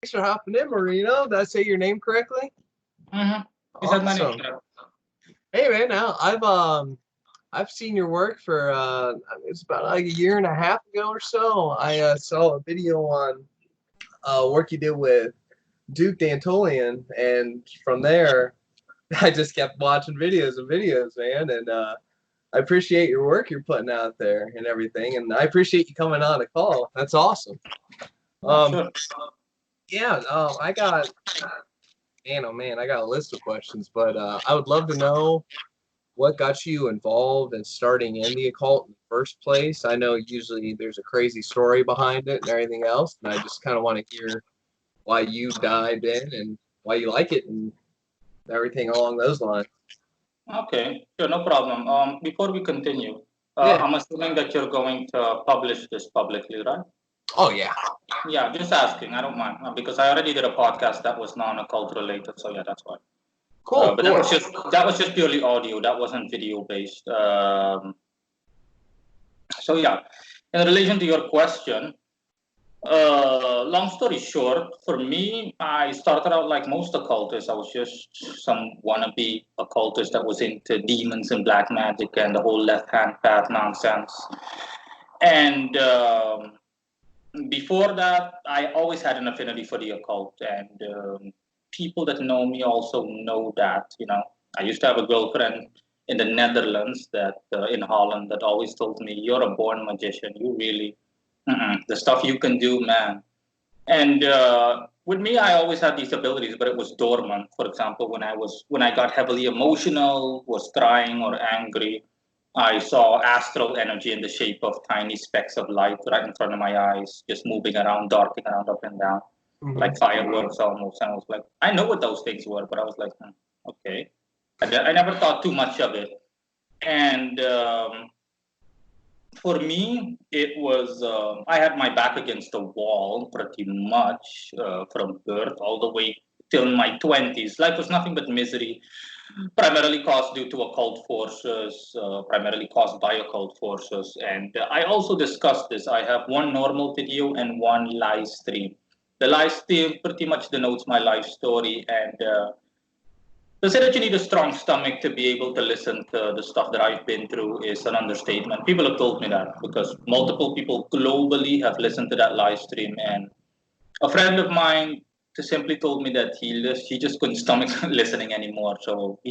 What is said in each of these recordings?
Thanks for hopping in, Morino. Did I say your name correctly? Mm-hmm. You said my name, Awesome. correct? Hey man, now I've seen your work for it's about like a year and a half ago or so. I saw a video on work you did with Duke D'Antolian, and from there I just kept watching videos and videos, man. And I appreciate your work you're putting out there and everything, and I appreciate you coming on the call. That's awesome. Yeah, Um, sure. yeah, I got man, oh man, I got a list of questions, but I would love to know what got you involved in starting in the occult in the first place. I know usually there's a crazy story behind it and everything else, and I just kind of want to hear why you dived in and why you like it and everything along those lines. Okay, sure, no problem. Before we continue, Yeah. I'm assuming that you're going to publish this publicly, right? Oh yeah. Yeah, just asking. I don't mind because I already did a podcast that was non-occult related, so yeah, that's why. Cool. But Cool. that was just purely audio. That wasn't video based. So yeah, in relation to your question, long story short, for me, I started out like most occultists. I was just some wannabe occultist that was into demons and black magic and the whole left hand path nonsense. And before that, I always had an affinity for the occult. And people that know me also know that, you know, I used to have a girlfriend in the Netherlands that in Holland that always told me, "You're a born magician. You really, the stuff you can do, man." And with me, I always had these abilities, but it was dormant. For example, when I got heavily emotional, was crying or angry, I saw astral energy in the shape of tiny specks of light right in front of my eyes, just moving around, darting around up and down, Hmm. like fireworks almost. And I was like, I know what those things were, but I was like, okay. I never thought too much of it. And for me, it was I had my back against the wall pretty much from birth all the way till my 20s. Life was nothing but misery, primarily caused due to occult forces, primarily caused by occult forces. And I also discussed this. I have one normal video and one live stream. The live stream pretty much denotes my life story, and to say that you need a strong stomach to be able to listen to the stuff that I've been through is an understatement. People have told me that because multiple people globally have listened to that live stream. And a friend of mine just simply told me that he just couldn't stomach listening anymore.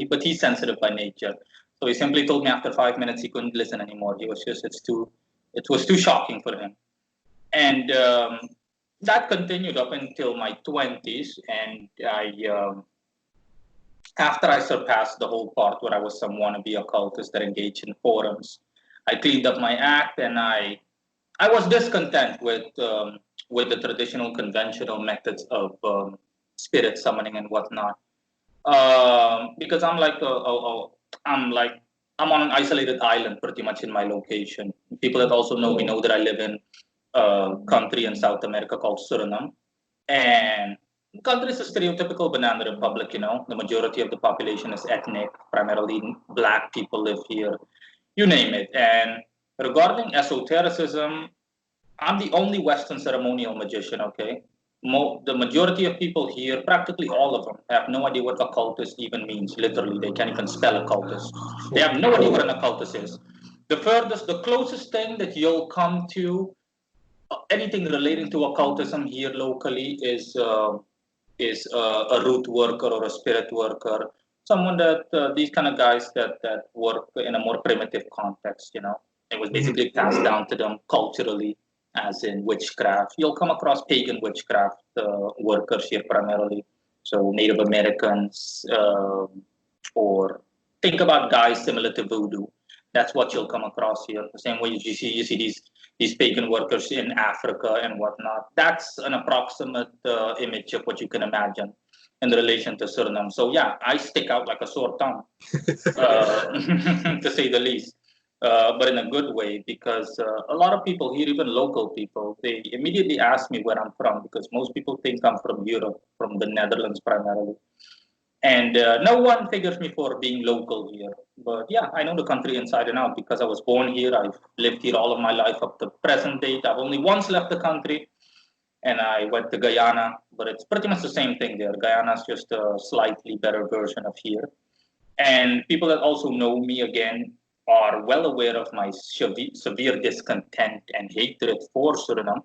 But he's sensitive by nature. So he simply told me after 5 minutes he couldn't listen anymore. He was just it was too shocking for him. And that continued up until my 20s, and after I surpassed the whole part where I was some wannabe occultist that engaged in forums, I cleaned up my act, and I was discontent with the traditional conventional methods of spirit summoning and whatnot. Because I'm like I'm on an isolated island pretty much in my location. People that also know me know that I live in a country in South America called Suriname, and the country is a stereotypical banana republic. You know, the majority of the population is ethnic, primarily black people live here. You name it. And regarding esotericism, I'm the only Western ceremonial magician, okay? The majority of people here, practically all of them, have no idea what occultist even means. Literally, they can't even spell occultist. They have no idea what an occultist is. The closest thing that you'll come to anything relating to occultism here locally is a root worker or a spirit worker, someone that these kind of guys that work in a more primitive context. You know, it was Hmm. basically passed down to them culturally, as in witchcraft. You'll come across pagan witchcraft workers here primarily, so Native Americans, or think about guys similar to voodoo. That's what you'll come across here. The same way you see these pagan workers in Africa and whatnot. That's an approximate image of what you can imagine in relation to Suriname. So yeah, I stick out like a sore thumb, to say the least. But in a good way, because a lot of people here, even local people, they immediately ask me where I'm from because most people think I'm from Europe, from the Netherlands primarily. And no one figures me for being local here. But yeah, I know the country inside and out because I was born here. I've lived here all of my life up to present date. I've only once left the country. and I went to Guyana, but it's pretty much the same thing there. Guyana is just a slightly better version of here. And people that also know me again are well aware of my severe discontent and hatred for Suriname,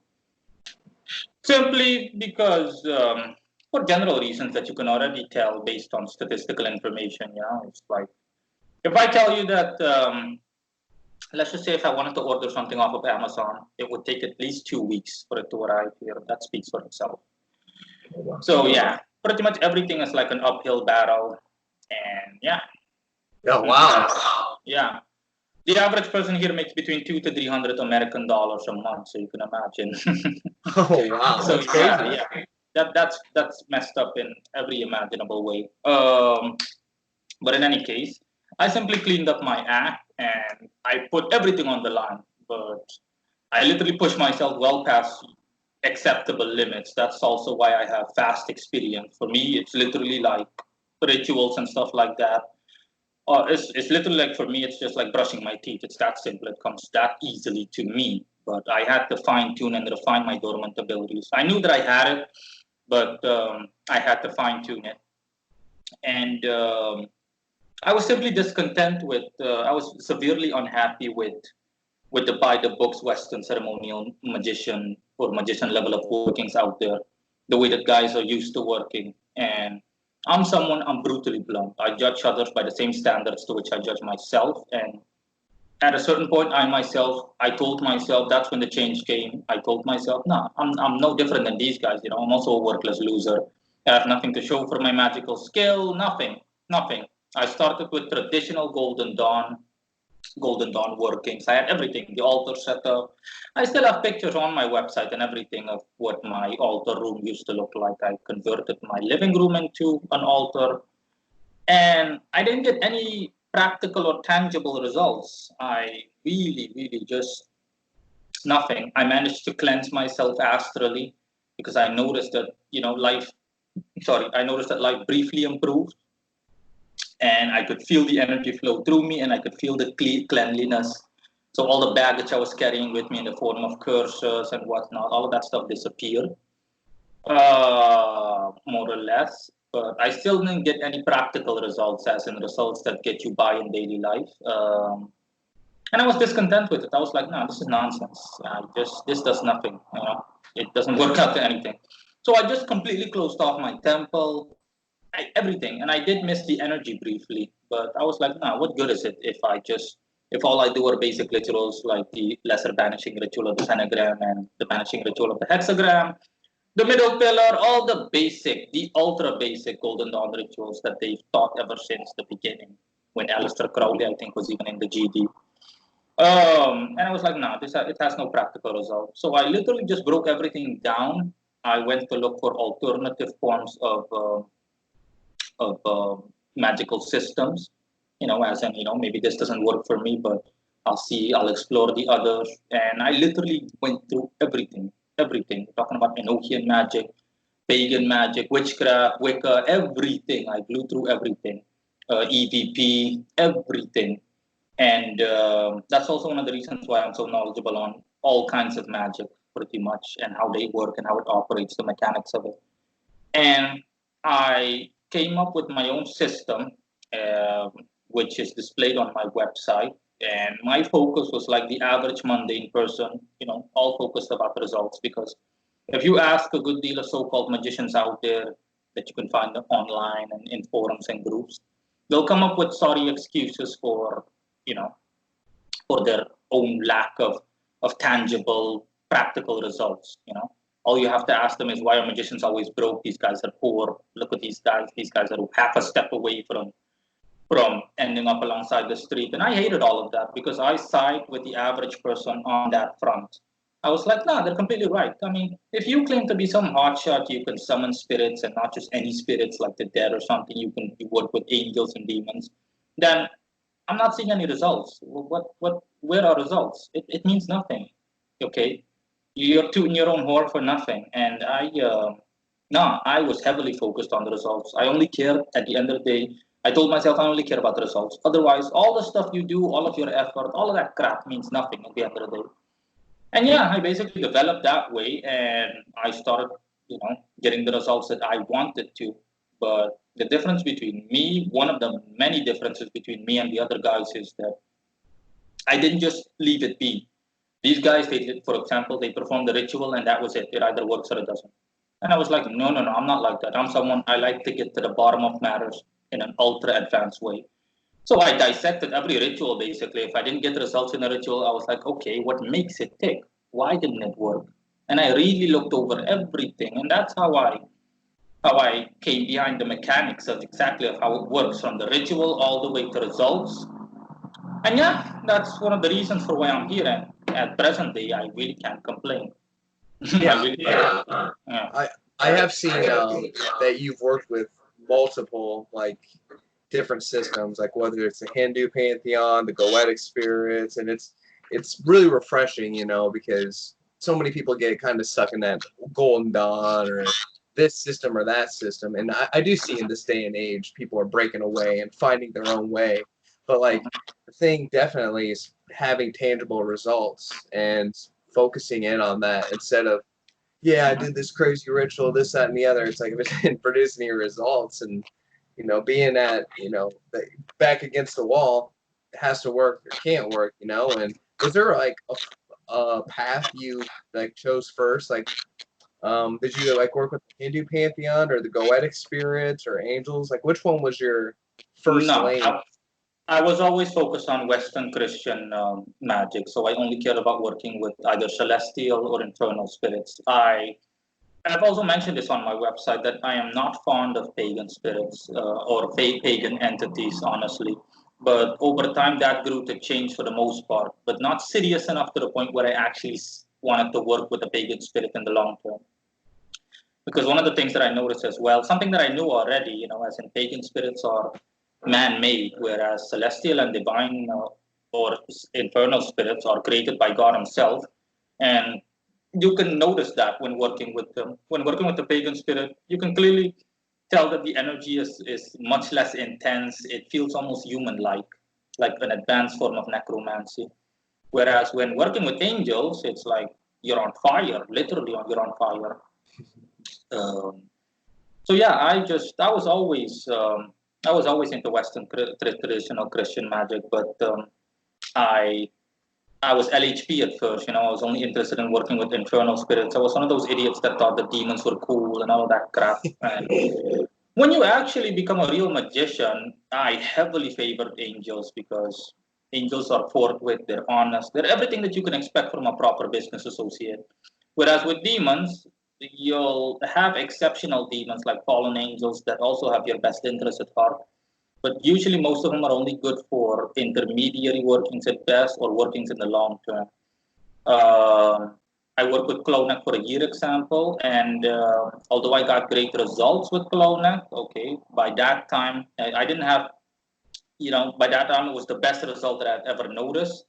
simply because, for general reasons that you can already tell based on statistical information. It's like if I tell you that, let's just say if I wanted to order something off of Amazon, it would take at least 2 weeks for it to arrive here. That speaks for itself. So yeah, pretty much everything is like an uphill battle, and yeah. Oh wow. Yeah. The average person here makes between 200 to 300 American dollars a month, so you can imagine. Oh wow. So That's crazy. yeah, that's messed up in every imaginable way. But in any case, I simply cleaned up my act and I put everything on the line. But I literally pushed myself well past acceptable limits. That's also why I have fast experience. For me, it's literally like rituals and stuff like that. It's literally like for me, it's just like brushing my teeth. It's that simple. It comes that easily to me. But I had to fine tune and refine my dormant abilities. I knew that I had it, but I had to fine tune it. And I was simply discontent with. I was severely unhappy with the by the books Western ceremonial magician or magician level of workings out there, the way that guys are used to working. And I'm brutally blunt. I judge others by the same standards to which I judge myself. And at a certain point, I told myself, that's when the change came. I told myself, no, I'm no different than these guys. I'm also a worthless loser. I have nothing to show for my magical skill, nothing. I started with traditional Golden Dawn workings. I had everything, the altar setup. I still have pictures on my website and everything of what my altar room used to look like. I converted my living room into an altar, and I didn't get any practical or tangible results. I really just nothing. I managed to cleanse myself astrally because I noticed that, I noticed that life briefly improved and I could feel the energy flow through me, and I could feel the cleanliness. So all the baggage I was carrying with me in the form of curses and whatnot, all of that stuff disappeared, more or less. But I still didn't get any practical results, as in results that get you by in daily life. And I was discontent with it. I was like, no, this is nonsense. This does nothing. It doesn't work out to anything. So I just completely closed off my temple, everything, and I did miss the energy briefly, but I was like, nah, what good is it if all I do are basic rituals like the lesser banishing ritual of the pentagram and the banishing ritual of the hexagram, the middle pillar, all the ultra basic Golden Dawn rituals that they've taught ever since the beginning, when Aleister Crowley, I think, was even in the GD. And I was like, nah, it has no practical result. So I literally just broke everything down. I went to look for alternative forms of magical systems, as in, maybe this doesn't work for me, but I'll explore the others. And I literally went through everything. Talking about Enochian magic, pagan magic, witchcraft, Wicca, everything. I blew through everything. EVP, everything. And that's also one of the reasons why I'm so knowledgeable on all kinds of magic, pretty much, and how they work and how it operates, the mechanics of it. And I came up with my own system, which is displayed on my website. And my focus was like the average mundane person, all focused about results. Because if you ask a good deal of so-called magicians out there that you can find online and in forums and groups, they'll come up with sorry excuses for their own lack of tangible, practical results. All you have to ask them is, why are magicians always broke? These guys are poor. Look at these guys. These guys are half a step away from ending up alongside the street. And I hated all of that because I side with the average person on that front. I was like, nah, they're completely right. I mean, if you claim to be some hotshot, you can summon spirits, and not just any spirits like the dead or something. You work with angels and demons. Then I'm not seeing any results. Where are results? It means nothing. Okay, you're tooting your own horn for nothing. And I was heavily focused on the results. I only care at the end of the day. I told myself I only care about the results. Otherwise, all the stuff you do, all of your effort, all of that crap means nothing at the end of the day. And yeah, I basically developed that way, and I started, getting the results that I wanted to. But the difference between me, one of the many differences between me and the other guys is that I didn't just leave it be. These guys, they did, for example, they performed the ritual and that was it. It either works or it doesn't. And I was like, no, no, no, I'm not like that. I'm someone, I like to get to the bottom of matters in an ultra advanced way. So I dissected every ritual basically. If I didn't get results in a ritual, I was like, okay, what makes it tick? Why didn't it work? And I really looked over everything, and that's how I came behind the mechanics of exactly of how it works from the ritual all the way to results. And yeah, that's one of the reasons for why I'm here. And at present day, I really can't complain. I Yeah, really can't. Yeah. I have seen that you've worked with multiple like different systems, like whether it's the Hindu pantheon, the Goetic spirits, and it's really refreshing, because so many people get kind of stuck in that Golden Dawn or this system or that system, and I do see in this day and age people are breaking away and finding their own way, but like the thing definitely is having tangible results and focusing in on that instead of yeah, I did this crazy ritual, this, that, and the other. It's like if it didn't produce any results, and being at back against the wall, it has to work or can't work, And was there like a path you like chose first? Like, did you like work with the Hindu pantheon or the Goetic spirits or angels? Like, which one was your first No, lane? I was always focused on Western Christian magic, so I only cared about working with either celestial or infernal spirits. I've also mentioned this on my website that I am not fond of pagan spirits or pagan entities, honestly. But over time, that grew to change for the most part, but not serious enough to the point where I actually wanted to work with a pagan spirit in the long term. Because one of the things that I noticed as well, something that I knew already, as in pagan spirits are man-made, whereas celestial and divine or infernal spirits are created by God Himself, and you can notice that when working with them. When working with the pagan spirit, you can clearly tell that the energy is much less intense. It feels almost human-like, like an advanced form of necromancy. Whereas when working with angels, it's like you're on fire, literally you're on fire. Um, so yeah, I was always into Western traditional Christian magic, but I I was LHP at first. I was only interested in working with infernal spirits. I was one of those idiots that thought the demons were cool and all of that crap. And when you actually become a real magician, I heavily favored angels because angels are forthwith, they're honest, they're everything that you can expect from a proper business associate. Whereas with demons, you'll have exceptional demons like fallen angels that also have your best interest at heart. But usually, most of them are only good for intermediary workings at best or workings in the long term. I worked with Clonac for a year example, and although I got great results with Clonac, okay, by that time I didn't have, by that time it was the best result that I've ever noticed.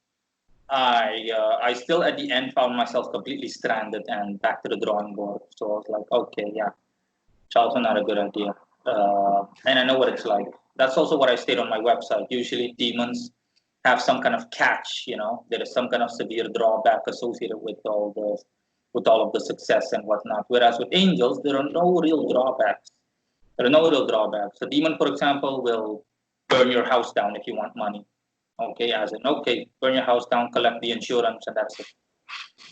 I still at the end found myself completely stranded and back to the drawing board. So I was like, okay, yeah, it's also not a good idea. And I know what it's like. That's also what I state on my website. Usually demons have some kind of catch, there is some kind of severe drawback associated with all of the success and whatnot. Whereas with angels, there are no real drawbacks. There are no real drawbacks. A demon, for example, will burn your house down if you want money. Okay, as in, okay, burn your house down, collect the insurance, and that's it.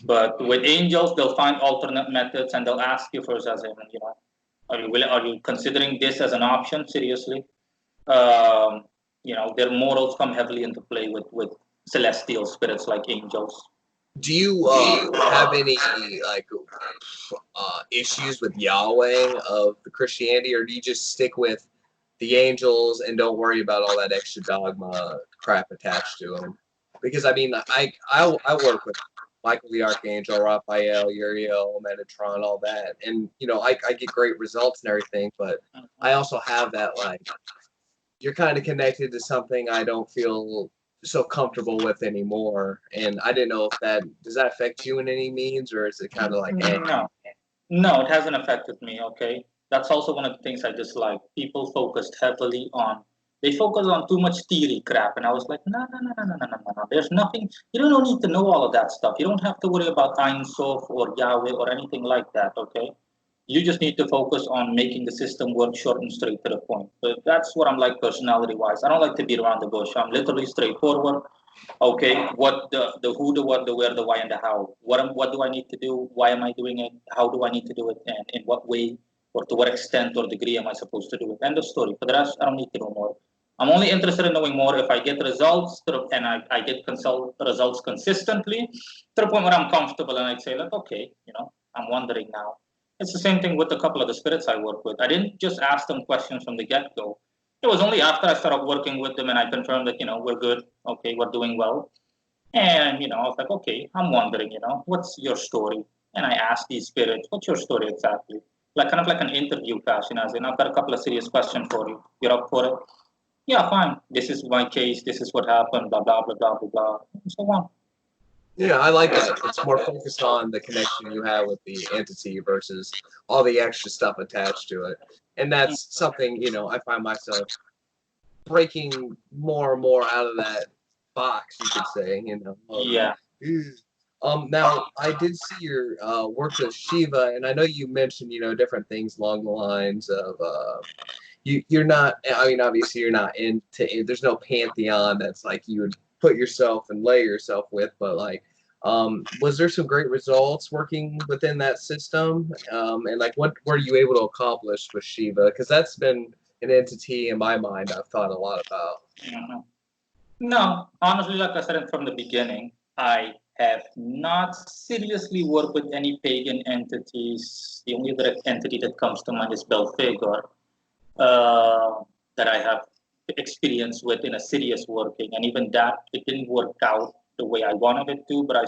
But with angels, they'll find alternate methods and they'll ask you first, as in, are you considering this as an option seriously? Um, their morals come heavily into play with celestial spirits like angels. Do you have any like issues with Yahweh of the Christianity, or do you just stick with the angels and don't worry about all that extra dogma crap attached to them? Because I mean, I work with Michael the Archangel, Raphael, Uriel, Metatron, all that, and I get great results and everything, but I also have that like you're kind of connected to something I don't feel so comfortable with anymore, and I didn't know if that does that affect you in any means, or is it kind of like, eh? No, no, it hasn't affected me. Okay, that's also one of the things I dislike. People focused heavily on They focus on too much theory crap, and I was like, no, no, no, no, no, no, no, no. There's nothing. You don't need to know all of that stuff. You don't have to worry about Ein Sof or Yahweh or anything like that. Okay, you just need to focus on making the system work short and straight to the point. So that's what I'm like personality-wise. I don't like to beat around the bush. I'm literally straightforward. Okay, what the who, the what, the where, the why, and the how. What do I need to do? Why am I doing it? How do I need to do it? And in what way or to what extent or degree am I supposed to do it? End of story. For the rest, I don't need to know more. I'm only interested in knowing more if I get results and I get results consistently to the point where I'm comfortable and I say like, okay, I'm wondering now. It's the same thing with a couple of the spirits I work with. I didn't just ask them questions from the get-go. It was only after I started working with them and I confirmed that, we're good, okay, we're doing well. And, I was like, okay, I'm wondering, what's your story? And I asked these spirits, what's your story exactly? Like kind of like an interview fashion, as in, I've got a couple of serious questions for you. You're up for it? Yeah, fine. This is my case. This is what happened, blah, blah, blah, blah, blah, blah, and so on. Yeah, I like that. It's more focused on the connection you have with the entity versus all the extra stuff attached to it. And that's something, I find myself breaking more and more out of that box, you could say, Yeah. Now I did see your work with Shiva, and I know you mentioned, different things along the lines of you're not, I mean, obviously you're not there's no pantheon that's like you would put yourself and lay yourself with, but like, was there some great results working within that system? And like, what were you able to accomplish with Shiva? Because that's been an entity in my mind I've thought a lot about. Mm-hmm. No, honestly, like I said from the beginning, I have not seriously worked with any pagan entities. The only other entity that comes to mind is Belphegor, that I have experience with in a serious working, and even that it didn't work out the way I wanted it to, but I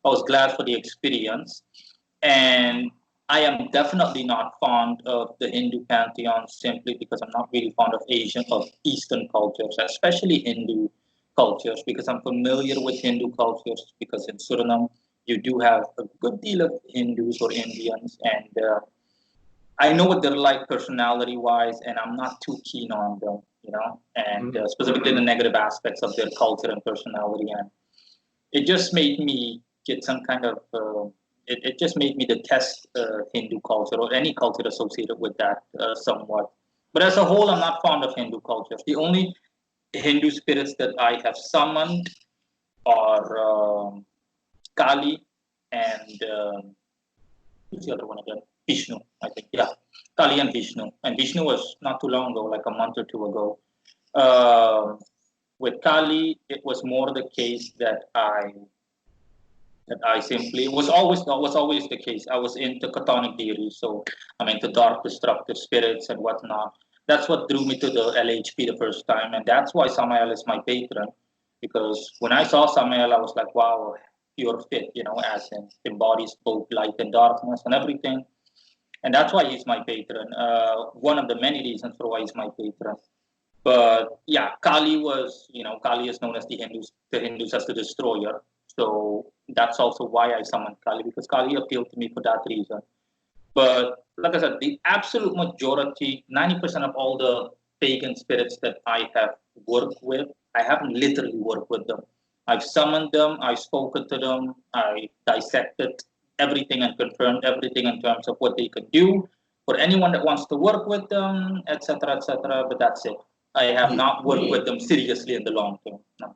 was glad for the experience. And I am definitely not fond of the Hindu pantheon simply because I'm not really fond of Eastern cultures, especially Hindu cultures, because I'm familiar with Hindu cultures because in Suriname you do have a good deal of Hindus or Indians, and I know what they're like personality-wise, and I'm not too keen on them, and specifically the negative aspects of their culture and personality. And it just made me get some kind of, it just made me detest Hindu culture or any culture associated with that somewhat. But as a whole, I'm not fond of Hindu cultures. The only Hindu spirits that I have summoned are Kali and who's the other one again? Vishnu, I think. Yeah, Kali and Vishnu. And Vishnu was not too long ago, like a month or two ago. With Kali, it was more the case that I simply was always the case. I was into chthonic deities, so I'm into dark, destructive spirits and whatnot. That's what drew me to the LHP the first time, and that's why Samael is my patron. Because when I saw Samael, I was like, wow, pure fit, as in embodies both light and darkness and everything. And that's why he's my patron. One of the many reasons for why he's my patron. But yeah, Kali was, Kali is known as the Hindus as the destroyer. So that's also why I summoned Kali, because Kali appealed to me for that reason. But like I said, the absolute majority, 90% of all the pagan spirits that I have worked with, I haven't literally worked with them. I've summoned them, I've spoken to them, I dissected everything and confirmed everything in terms of what they could do for anyone that wants to work with them, etc., etc. But that's it. I have not worked with them seriously in the long term. No.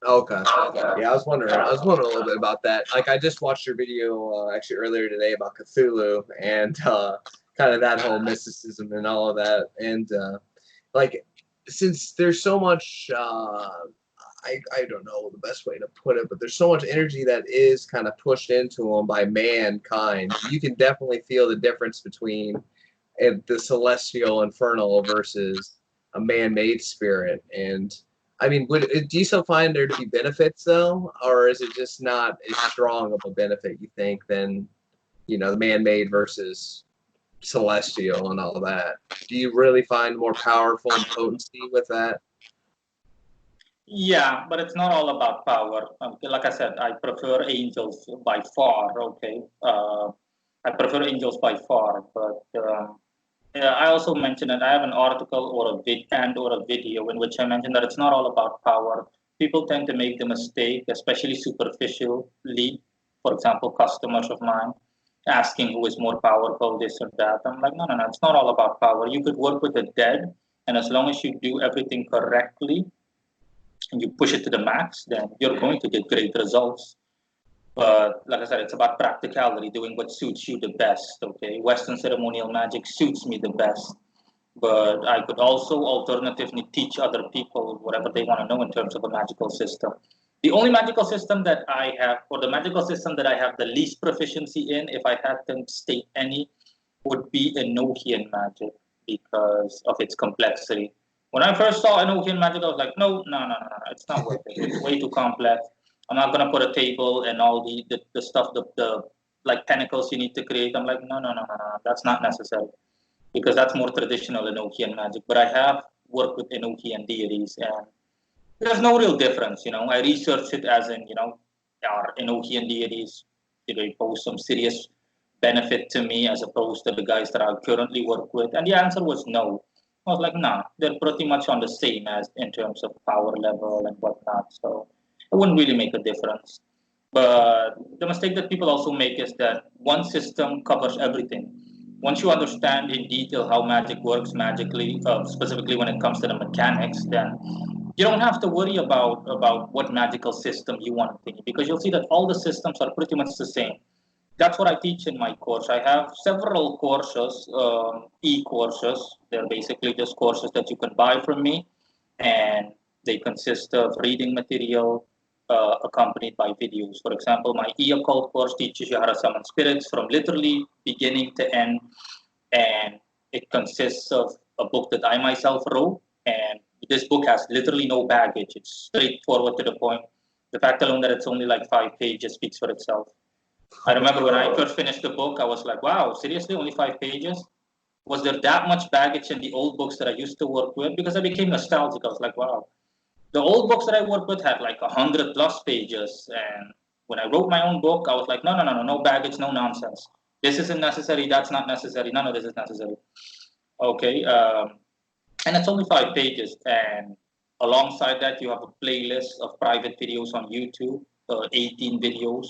Okay. Yeah, I was wondering a little bit about that. Like, I just watched your video actually earlier today about Cthulhu and kind of that whole mysticism and all of that. And like, since there's so much, I don't know the best way to put it, but there's so much energy that is kind of pushed into them by mankind. You can definitely feel the difference between the celestial infernal versus a man-made spirit. And I mean, do you still find there to be benefits though, or is it just not as strong of a benefit you think than the man-made versus celestial and all that? Do you really find more powerful and potency with that? Yeah, but it's not all about power. Like I said, I prefer angels by far. Okay, I prefer angels by far, but Yeah, I also mentioned that I have an article or a video in which I mentioned that it's not all about power. People tend to make the mistake, especially superficially. For example, customers of mine asking who is more powerful, this or that. I'm like, no, no, no, it's not all about power. You could work with the dead, and as long as you do everything correctly and you push it to the max, then you're going to get great results. But like I said, it's about practicality, doing what suits you the best. Okay, Western ceremonial magic suits me the best, but I could also alternatively teach other people whatever they want to know in terms of a magical system. The only magical system that I have, or the magical system that I have the least proficiency in, if I had to state any, would be Enochian magic because of its complexity. When I first saw Enochian magic, I was like, no, no, no, no, no, it's not worth it. It's way too complex. I'm not gonna put a table and all the stuff, the like tentacles you need to create. I'm like, no, no, no, no, no, that's not necessary because that's more traditional Enochian magic. But I have worked with Enochian deities, and there's no real difference. I researched it as in, are Enochian deities, do they pose some serious benefit to me as opposed to the guys that I currently work with? And the answer was no. I was like, nah, they're pretty much on the same as in terms of power level and whatnot. So it wouldn't really make a difference. But the mistake that people also make is that one system covers everything. Once you understand in detail how magic works magically, specifically when it comes to the mechanics, then you don't have to worry about what magical system you want to think because you'll see that all the systems are pretty much the same. That's what I teach in my course. I have several courses, e-courses. They're basically just courses that you can buy from me, and they consist of reading material accompanied by videos. For example, my e-occult course teaches you how to summon spirits from literally beginning to end, and it consists of a book that I myself wrote. And this book has literally no baggage. It's straightforward to the point. The fact alone that it's only like 5 pages speaks for itself. I remember when I first finished the book, I was like, wow, seriously, only 5 pages? Was there that much baggage in the old books that I used to work with? Because I became nostalgic. I was like, wow. The old books that I worked with had like 100 plus pages. And when I wrote my own book, I was like, no, no, no, no, no baggage, no nonsense. This isn't necessary. That's not necessary. None of this is necessary. Okay. And it's only 5 pages. And alongside that, you have a playlist of private videos on YouTube, 18 videos,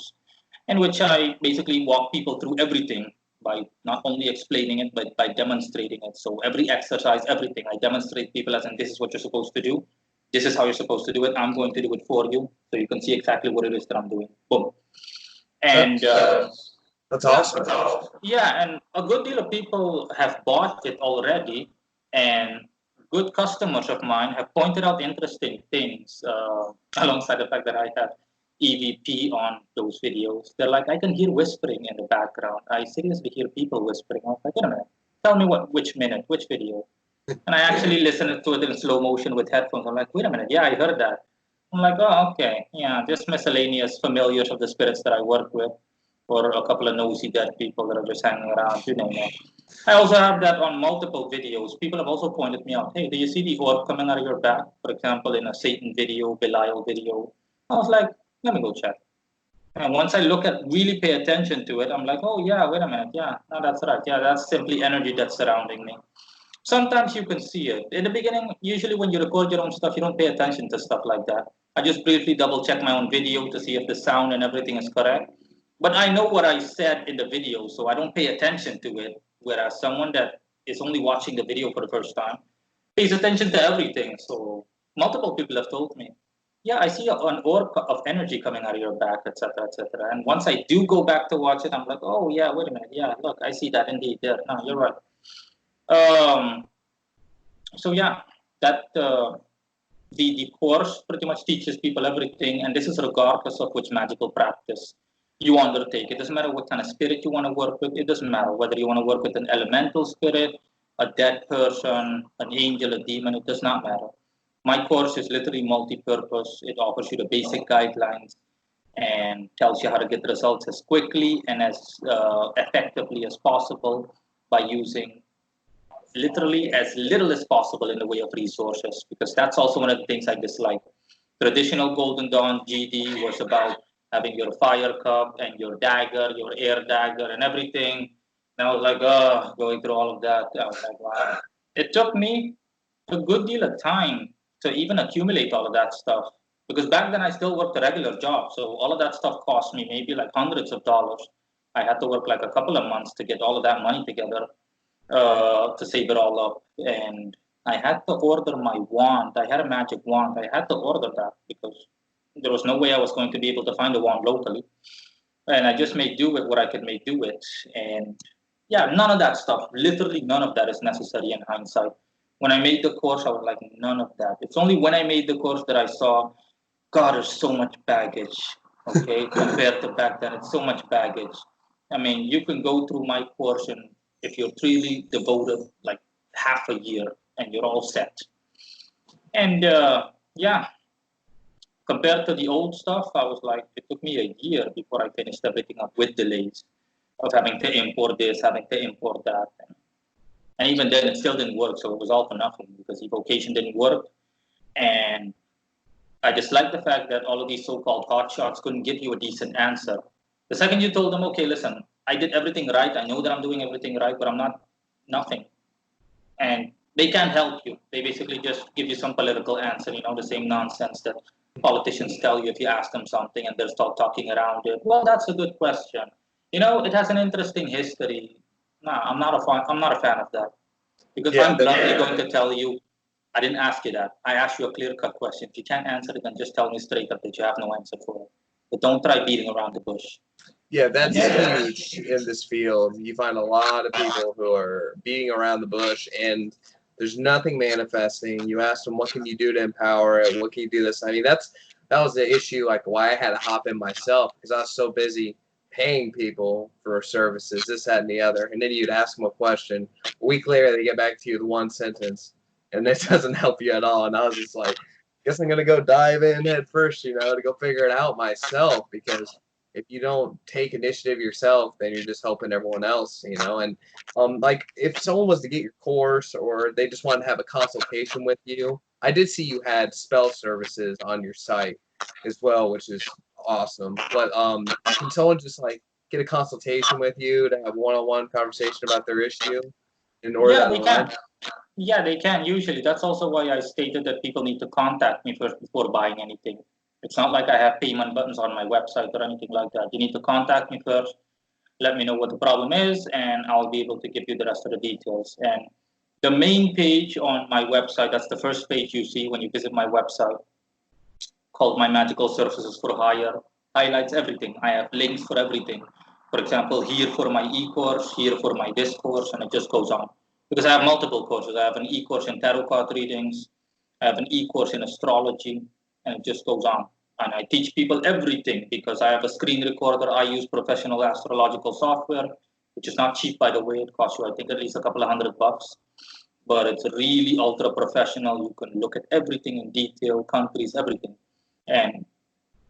in which I basically walk people through everything by not only explaining it, but by demonstrating it. So every exercise, everything, I demonstrate people as in this is what you're supposed to do. This is how you're supposed to do it. I'm going to do it for you. So you can see exactly what it is that I'm doing. Boom. And That's yeah, awesome. yeah, and a good deal of people have bought it already, and good customers of mine have pointed out interesting things alongside the fact that I have EVP on those videos. They're like, I can hear whispering in the background. I seriously hear people whispering. I was like, wait a minute, tell me which minute, which video. And I actually listened to it in slow motion with headphones. I'm like, wait a minute, yeah, I heard that. I'm like, oh, okay, yeah, just miscellaneous familiars of the spirits that I work with, or a couple of nosy dead people that are just hanging around, you name it. I also have that on multiple videos. People have also pointed me out, hey, do you see the orb coming out of your back? For example, in a Satan video, Belial video. I was like, let me go check. And once I look at, really pay attention to it, I'm like, oh, yeah, wait a minute. Yeah, no, that's right. Yeah, that's simply energy that's surrounding me. Sometimes you can see it. In the beginning, usually when you record your own stuff, you don't pay attention to stuff like that. I just briefly double check my own video to see if the sound and everything is correct. But I know what I said in the video, so I don't pay attention to it. Whereas someone that is only watching the video for the first time pays attention to everything. So multiple people have told me, yeah, I see an orb of energy coming out of your back, etc., etc. And once I do go back to watch it, I'm like, oh yeah, wait a minute, yeah, look, I see that indeed. There, no, you're right. Um, so yeah, that the course pretty much teaches people everything, and this is regardless of which magical practice you undertake. It doesn't matter what kind of spirit you want to work with. It doesn't matter whether you want to work with an elemental spirit, a dead person, an angel, a demon. It does not matter. My course is literally multi-purpose. It offers you the basic guidelines and tells you how to get results as quickly and as effectively as possible by using literally as little as possible in the way of resources, because that's also one of the things I dislike. Traditional Golden Dawn GD was about having your fire cup and your dagger, your air dagger, and everything. And I was like, oh, going through all of that. I was like, wow. It took me a good deal of time to even accumulate all of that stuff. Because back then I still worked a regular job. So all of that stuff cost me maybe like hundreds of dollars. I had to work like a couple of months to get all of that money together, to save it all up. And I had to order my wand. I had a magic wand. I had to order that because there was no way I was going to be able to find a wand locally. And I just made do with what I could make do with. And yeah, none of that stuff, literally none of that is necessary in hindsight. When I made the course, I was like, none of that. It's only when I made the course that I saw, God, there's so much baggage, okay, compared to back then. It's so much baggage. I mean, you can go through my course, and if you're truly devoted, like half a year, and you're all set. And yeah, compared to the old stuff, I was like, it took me a year before I finished everything up with delays of having to import this, having to import that. And even then, it still didn't work. So it was all for nothing because evocation didn't work. And I just like the fact that all of these so-called hotshots couldn't give you a decent answer. The second you told them, okay, listen, I did everything right. I know that I'm doing everything right, but I'm not nothing. And they can't help you. They basically just give you some political answer, the same nonsense that politicians tell you if you ask them something and they'll start talking around it. Well, that's a good question. It has an interesting history. No, I'm not a fan of that. Because Yeah, I'm bluntly going to tell you, I didn't ask you that. I asked you a clear-cut question. If you can't answer it, then just tell me straight up that you have no answer for it. But don't try beating around the bush. yeah, And that's yeah, huge in this field. You find a lot of people who are beating around the bush, and there's nothing manifesting. You ask them, what can you do to empower it? What can you do this? I mean, that was the issue, like why I had to hop in myself because I was so busy paying people for services, this, that, and the other. And then you'd ask them a question. A week later, they get back to you with one sentence, and this doesn't help you at all. And I was just like, guess I'm gonna go dive in head first, to go figure it out myself because if you don't take initiative yourself, then you're just helping everyone else, And like if someone was to get your course or they just wanted to have a consultation with you, I did see you had spell services on your site as well, which is awesome. But can someone just like get a consultation with you to have one-on-one conversation about their issue in order yeah, down they the line? can. Yeah, they can usually. That's also why I stated that people need to contact me first before buying anything. It's not like I have payment buttons on my website or anything like that. You need to contact me first, let me know what the problem is, and I'll be able to give you the rest of the details. And the main page on my website, that's the first page you see when you visit my website, called My Magical Services for Hire, highlights everything. I have links for everything. For example, here for my e-course, here for my discourse, and it just goes on. Because I have multiple courses. I have an e-course in tarot card readings, I have an e-course in astrology, and it just goes on. And I teach people everything because I have a screen recorder. I use professional astrological software, which is not cheap, by the way. It costs you, I think, at least a couple of $100, but it's really ultra professional. You can look at everything in detail, countries, everything. And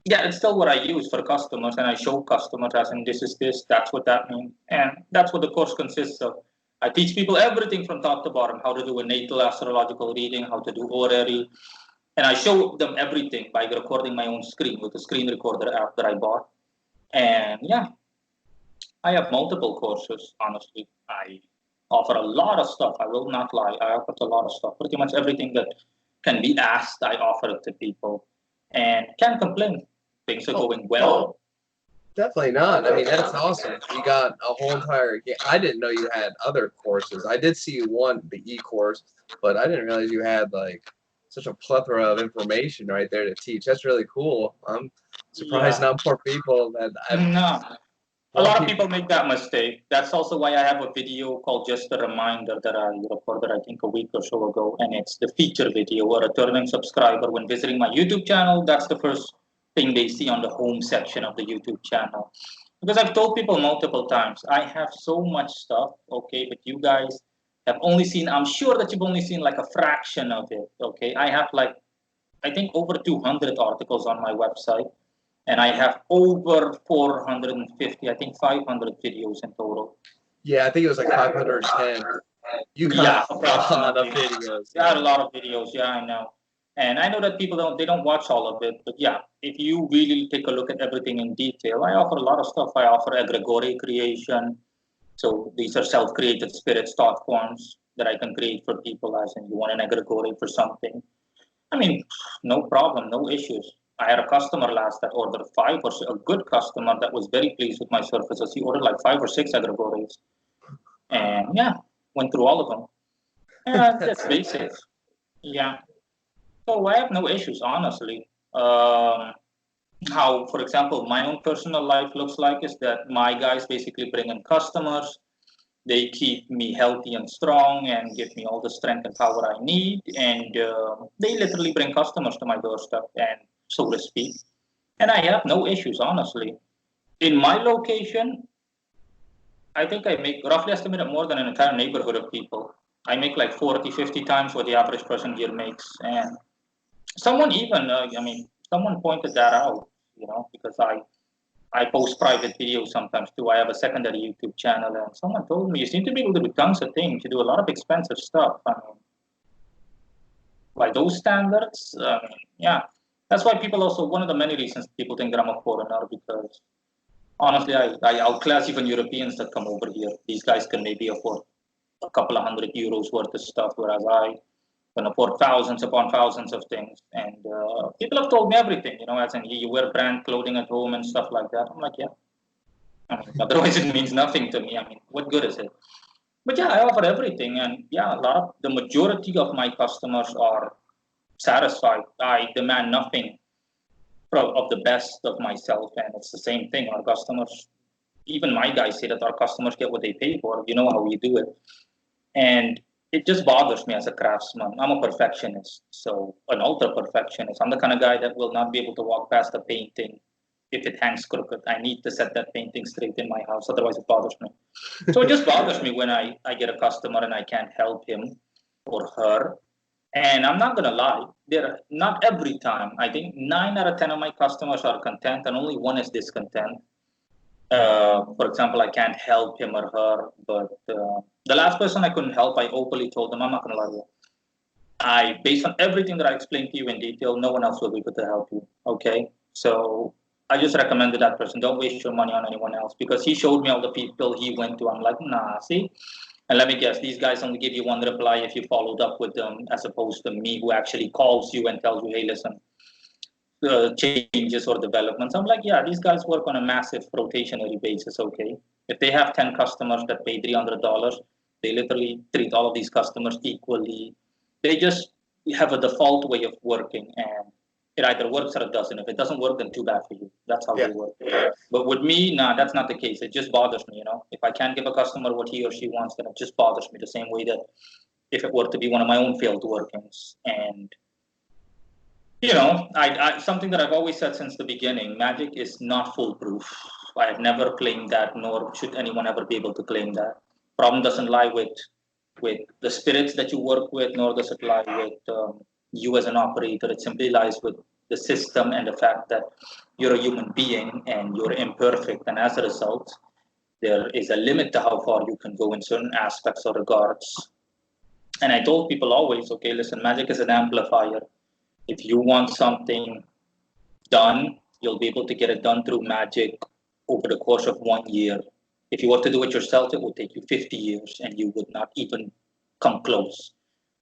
yeah, it's still what I use for customers, and I show customers as in this is this, that's what that means, and that's what the course consists of. I teach people everything from top to bottom: how to do a natal astrological reading, how to do horary, and I show them everything by recording my own screen with a screen recorder app that I bought. And yeah, I have multiple courses. Honestly, I offer a lot of stuff. I will not lie. I offer a lot of stuff. Pretty much everything that can be asked, I offer it to people, and can't complain. Things are Oh, going well. definitely not. I mean, that's awesome. You got a whole entire game. I didn't know you had other courses. I did see you one, the e-course, but I didn't realize you had like such a plethora of information right there to teach. That's really cool. I'm surprised Yeah. not more people that I've No. A more lot of people. people make that mistake. That's also why I have a video called Just a Reminder that I recorded, I think, a week or so ago. And it's the feature video where a returning subscriber, when visiting my YouTube channel, that's the first thing they see on the home section of the YouTube channel. Because I've told people multiple times, I have so much stuff, okay, but you guys have only seen, I'm sure that you've only seen like a fraction of it, okay? I have like, I think over 200 articles on my website, and I have over 450, I think 500 videos in total. Yeah, I think it was like 510. You got Yeah, a lot of approximately. videos. Yeah, I had Yeah. a lot of videos. Yeah, I know. And I know that people don't watch all of it, but yeah, if you really take a look at everything in detail, I offer a lot of stuff. I offer egregore creation. So these are self-created spirits thought forms that I can create for people as in you want an egregore for something. I mean, no problem, no issues. I had a customer last that ordered a good customer that was very pleased with my services. He ordered like 5 or 6 egregores. And yeah, went through all of them. Yeah, that's basic. Yeah. So I have no issues, honestly. How, for example, my own personal life looks like is that my guys basically bring in customers. They keep me healthy and strong and give me all the strength and power I need. And they literally bring customers to my doorstep, and so to speak. And I have no issues, honestly. In my location, I think I make roughly estimated more than an entire neighborhood of people. I make like 40, 50 times what the average person here makes. And someone even, someone pointed that out, because I post private videos sometimes too. I have a secondary YouTube channel, and someone told me you seem to be able to do tons of things. You do a lot of expensive stuff. I mean, by those standards, yeah. That's why people also, one of the many reasons people think that I'm a foreigner, because honestly, I outclass even Europeans that come over here. These guys can maybe afford a couple of €100 worth of stuff, whereas I can afford thousands upon thousands of things. And people have told me everything, as in you wear brand clothing at home and stuff like that. I'm like, yeah. I mean, otherwise it means nothing to me. I mean, what good is it? But yeah, I offer everything, and yeah, the majority of my customers are satisfied. I demand nothing of the best of myself, and it's the same thing. Our customers, even my guys say that our customers get what they pay for. You know how we do it, and it just bothers me as a craftsman. I'm a perfectionist, so an ultra perfectionist. I'm the kind of guy that will not be able to walk past a painting if it hangs crooked. I need to set that painting straight in my house, otherwise it bothers me. So it just bothers me when I get a customer and I can't help him or her. And I'm not gonna lie, there not every time. I think 9 out of 10 of my customers are content, and only one is discontent. For example, I can't help him or her, but the last person I couldn't help, I openly told them, I'm not gonna lie to you. Based on everything that I explained to you in detail, no one else will be able to help you. Okay, so I just recommended that person, don't waste your money on anyone else, because he showed me all the people he went to. I'm like, nah, see. And let me guess, these guys only give you one reply if you followed up with them, as opposed to me, who actually calls you and tells you, hey, listen, changes or developments. I'm like, yeah, these guys work on a massive rotationary basis, okay? If they have 10 customers that pay $300, they literally treat all of these customers equally. They just have a default way of working, and it either works or it doesn't. If it doesn't work, then too bad for you. That's how Yeah. they work. But with me, nah, that's not the case. It just bothers me, If I can't give a customer what he or she wants, then it just bothers me the same way that if it were to be one of my own field workings. And something that I've always said since the beginning, magic is not foolproof. I have never claimed that, nor should anyone ever be able to claim that. Problem doesn't lie with the spirits that you work with, nor does it lie with you as an operator. It simply lies with the system and the fact that you're a human being and you're imperfect. And as a result, there is a limit to how far you can go in certain aspects or regards. And I told people always, okay, listen, magic is an amplifier. If you want something done, you'll be able to get it done through magic over the course of 1 year. If you were to do it yourself, it would take you 50 years and you would not even come close.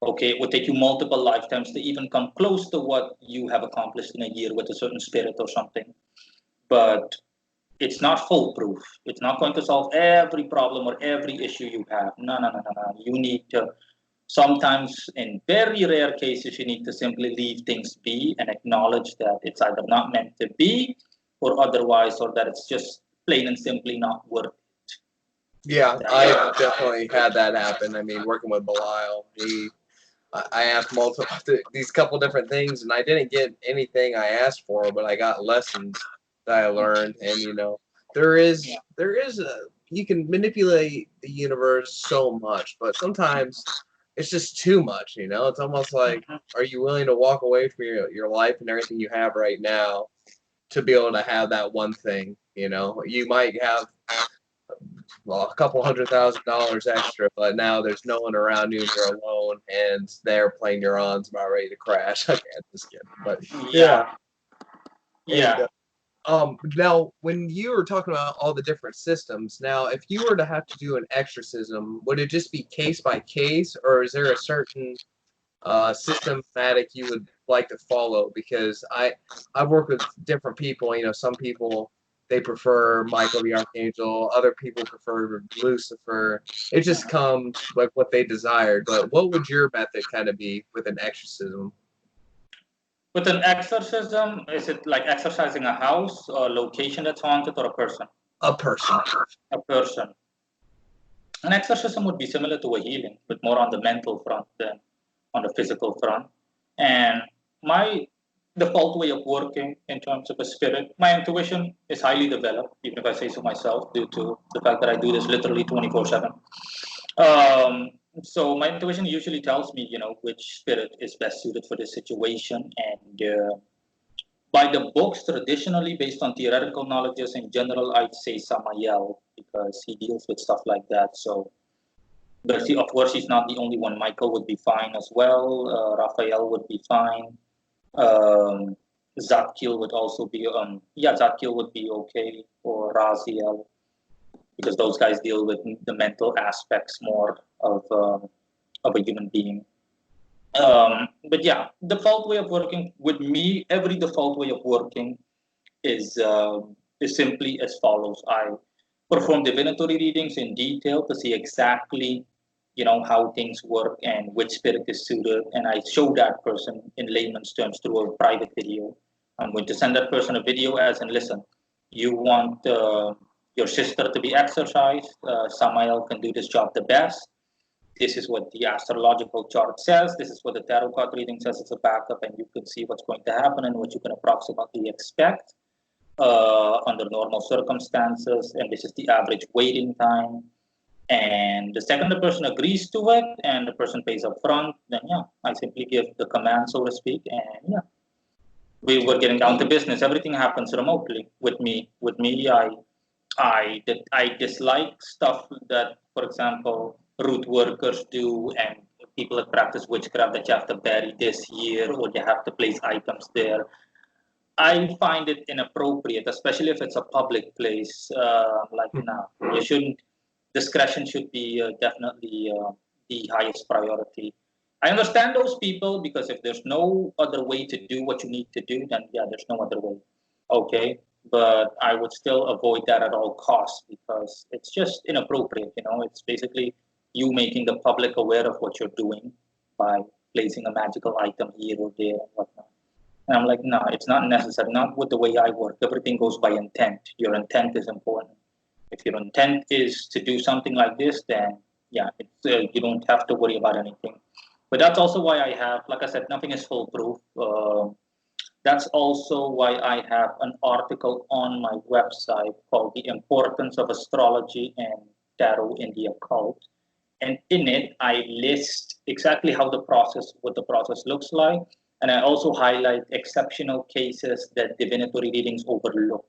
Okay, it would take you multiple lifetimes to even come close to what you have accomplished in a year with a certain spirit or something. But it's not foolproof. It's not going to solve every problem or every issue you have. No, no, no, no, no. You need to sometimes, in very rare cases, you need to simply leave things be and acknowledge that it's either not meant to be or otherwise, or that it's just plain and simply not worth it. Yeah, I definitely had that happen. I mean, working with Belial, I asked these couple different things, and I didn't get anything I asked for, but I got lessons that I learned. And there is you can manipulate the universe so much, but sometimes it's just too much. It's almost like, are you willing to walk away from your life and everything you have right now to be able to have that one thing? You might have a couple $100,000 extra, but now there's no one around you and you're alone, and their plane you're on is about ready to crash. Okay, I'm just kidding, but yeah. Yeah. Now, when you were talking about all the different systems, now, if you were to have to do an exorcism, would it just be case by case, or is there a certain systematic you would like to follow? Because I've worked with different people. You know, some people they prefer Michael the Archangel, other people prefer Lucifer. It just comes like what they desired. But what would your method kind of be with an exorcism? With an exorcism, is it like exorcising a house, a location that's haunted, or a person? A person. A person. An exorcism would be similar to a healing, but more on the mental front than on the physical front. And my default way of working in terms of a spirit, my intuition is highly developed, even if I say so myself, due to the fact that I do this literally 24/7. Um, so my intuition usually tells me, which spirit is best suited for this situation. And by the books, traditionally based on theoretical knowledges in general, I'd say Samael because he deals with stuff like that. So, but of course, he's not the only one. Michael would be fine as well. Raphael would be fine. Um, Zadkiel would also be, Zadkiel would be okay, or Raziel, because those guys deal with the mental aspects more of a human being. But yeah, default way of working with me, every default way of working is simply as follows. I perform divinatory readings in detail to see exactly, how things work and which spirit is suited, and I show that person in layman's terms through a private video. I'm going to send that person a video as in, listen, you want your sister to be exorcised. Samael can do this job the best. This is what the astrological chart says. This is what the tarot card reading says as a backup, and you can see what's going to happen and what you can approximately expect under normal circumstances. And this is the average waiting time. And the second the person agrees to it and the person pays up front, then yeah, I simply give the command, so to speak, and yeah, we were getting down to business. Everything happens remotely with me. With me, I dislike stuff that, for example, root workers do and people that practice witchcraft, that you have to bury this here or you have to place items there. I find it inappropriate, especially if it's a public place. Like now, you shouldn't. Discretion should be definitely the highest priority. I understand those people because if there's no other way to do what you need to do, then yeah, there's no other way. Okay, but I would still avoid that at all costs because it's just inappropriate. It's basically you making the public aware of what you're doing by placing a magical item here or there and whatnot. And I'm like, no, it's not necessary. Not with the way I work. Everything goes by intent. Your intent is important. If your intent is to do something like this, then yeah, you don't have to worry about anything. But that's also why I have, like I said, nothing is foolproof. That's also why I have an article on my website called "The Importance of Astrology and Tarot in the Occult." And in it, I list exactly what the process looks like. And I also highlight exceptional cases that divinatory readings overlook,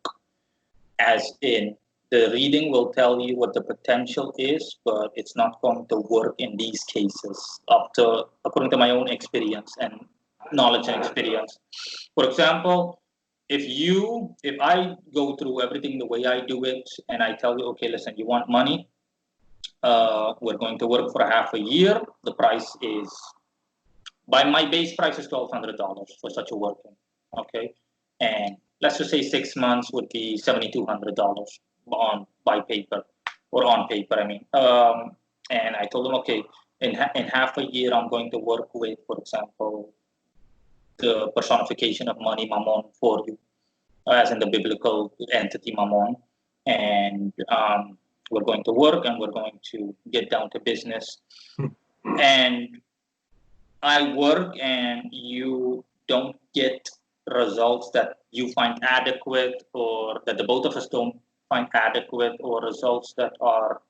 as in the reading will tell you what the potential is, but it's not going to work in these cases, according to my own experience and knowledge and experience. For example, if I go through everything the way I do it, and I tell you, okay, listen, you want money, we're going to work for half a year. The price is, by my base price is $1,200 for such a working, okay? And let's just say 6 months would be $7,200 by paper, or on paper, I mean. And I told them, okay, in half a year, I'm going to work with, for example, the personification of money, Mammon, for you, as in the biblical entity Mammon. And we're going to work and we're going to get down to business. And I work and you don't get results that you find adequate, or that the both of us don't find adequate, or results that are,